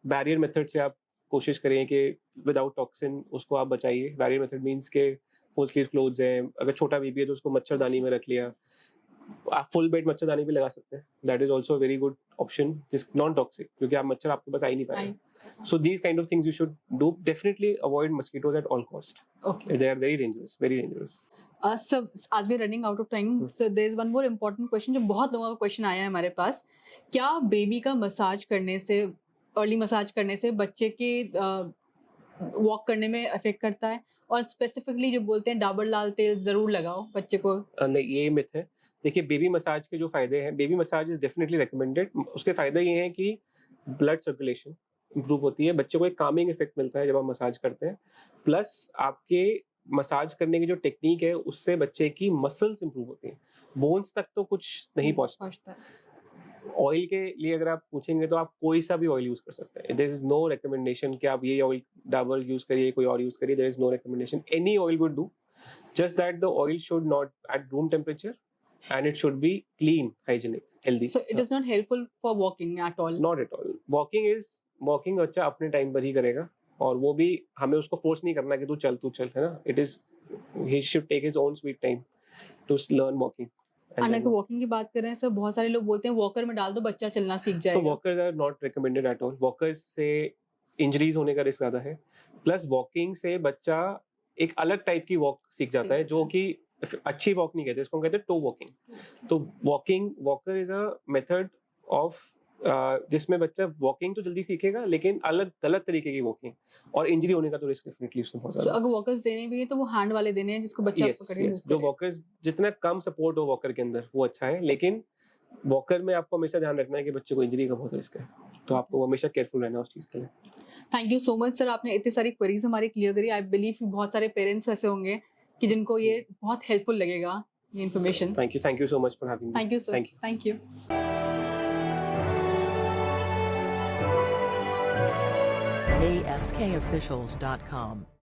बैरियर मेथड से आप कोशिश करें कि विदाउट टॉक्सिन उसको आप बचाइए। बैरियर मेथड मींस के फुल स्लीव क्लोथ्स हैं, अगर छोटा बेबी है तो उसको मच्छरदानी में रख लिया, आप फुल बेड मच्छरदानी भी लगा सकते हैं, that is also very good option, जिस नॉन टॉक्सिक, क्योंकि आप मच्छर आपके पास आ ही नहीं पाएगा। So these kind of things you should do, definitely avoid mosquitoes at all cost, they are very dangerous, very dangerous. So as we're running out of time, so there's one more important question जो बहुत लोगों का क्वेश्चन आया है हमारे पास। क्या बेबी का मसाज करने से, अर्ली मसाज करने से बच्चे के वॉक करने में इफेक्ट करता है? और स्पेसिफिकली जो बोलते हैं डाबर लाल तेल जरूर लगाओ बच्चे को। नहीं, ये मिथ है। देखिए, बेबी मसाज के जो फायदे हैं, baby massage is definitely recommended. उसके फायदे ये हैं कि ब्लड सर्कुलेशन इंप्रूव होती है, बच्चे को एक कामिंग इफेक्ट मिलता है जब आप मसाज करते हैं, प्लस आपके मसाज करने की जो टेक्निक है उससे बच्चे की मसल्स इंप्रूव होती हैं, बोन्स तक तो कुछ नहीं पहुंचता। ऑयल के लिए अगर आप पूछेंगे तो आप कोई सा भी ऑयल यूज कर सकते हैं. देयर इज नो रिकमेंडेशन कि आप ये ऑयल डाबर यूज करिए, कोई और यूज करिए. There is no recommendation. Any oil would do. Just that the oil should not at room temperature and it should be clean, hygienic, healthy. So it is not helpful for walking at all. Not at all. Walking बच्चा अपने टाइम पर ही करेगा और वो भी हमें उसको फोर्स नहीं करना कि तू चल है ना. It is he should take his own sweet time to learn walking. And अगर वॉकिंग की बात करें सर, बहुत सारे लोग बोलते हैं वॉकर में डाल दो बच्चा चलना सीख जाएगा. So walkers are not recommended at all. Walkers से इंजरीज होने का रिस्क ज्यादा है. प्लस वॉकिंग से बच्चा एक अलग टाइप की वॉक सीख जाता है जो कि अच्छी वॉक नहीं कहते, इसको कहते हैं टो वॉकिंग. तो walker is a method of जिसमें बच्चा वॉकिंग तो जल्दी सीखेगा लेकिन अलग गलत तरीके की वॉकिंग, और इंजरी होने का तो रिस्क डेफिनेटली उसमें बहुत ज्यादा. अगर वॉकर्स देने भी है तो वो हैंड वाले देने हैं जिसको बच्चा पकड़े move जो करे. वॉकर्स जितना कम सपोर्ट हो वॉकर के अंदर वो अच्छा है, लेकिन वॉकर में आपको हमेशा ध्यान रखना है कि बच्चे को इंजरी का बहुत रिस्क है, तो आपको हमेशा केयरफुल रहना है उस चीज के लिए. Thank you so much sir, आपने इतनी सारी क्वेरीज हमारी क्लियर करी. आई बिलीव कि बहुत सारे पेरेंट्स ऐसे होंगे कि जिनको ये बहुत हेल्पफुल लगेगा ये information. Thank you so much for having me. Thank you sir. Thank you. ASKofficials.com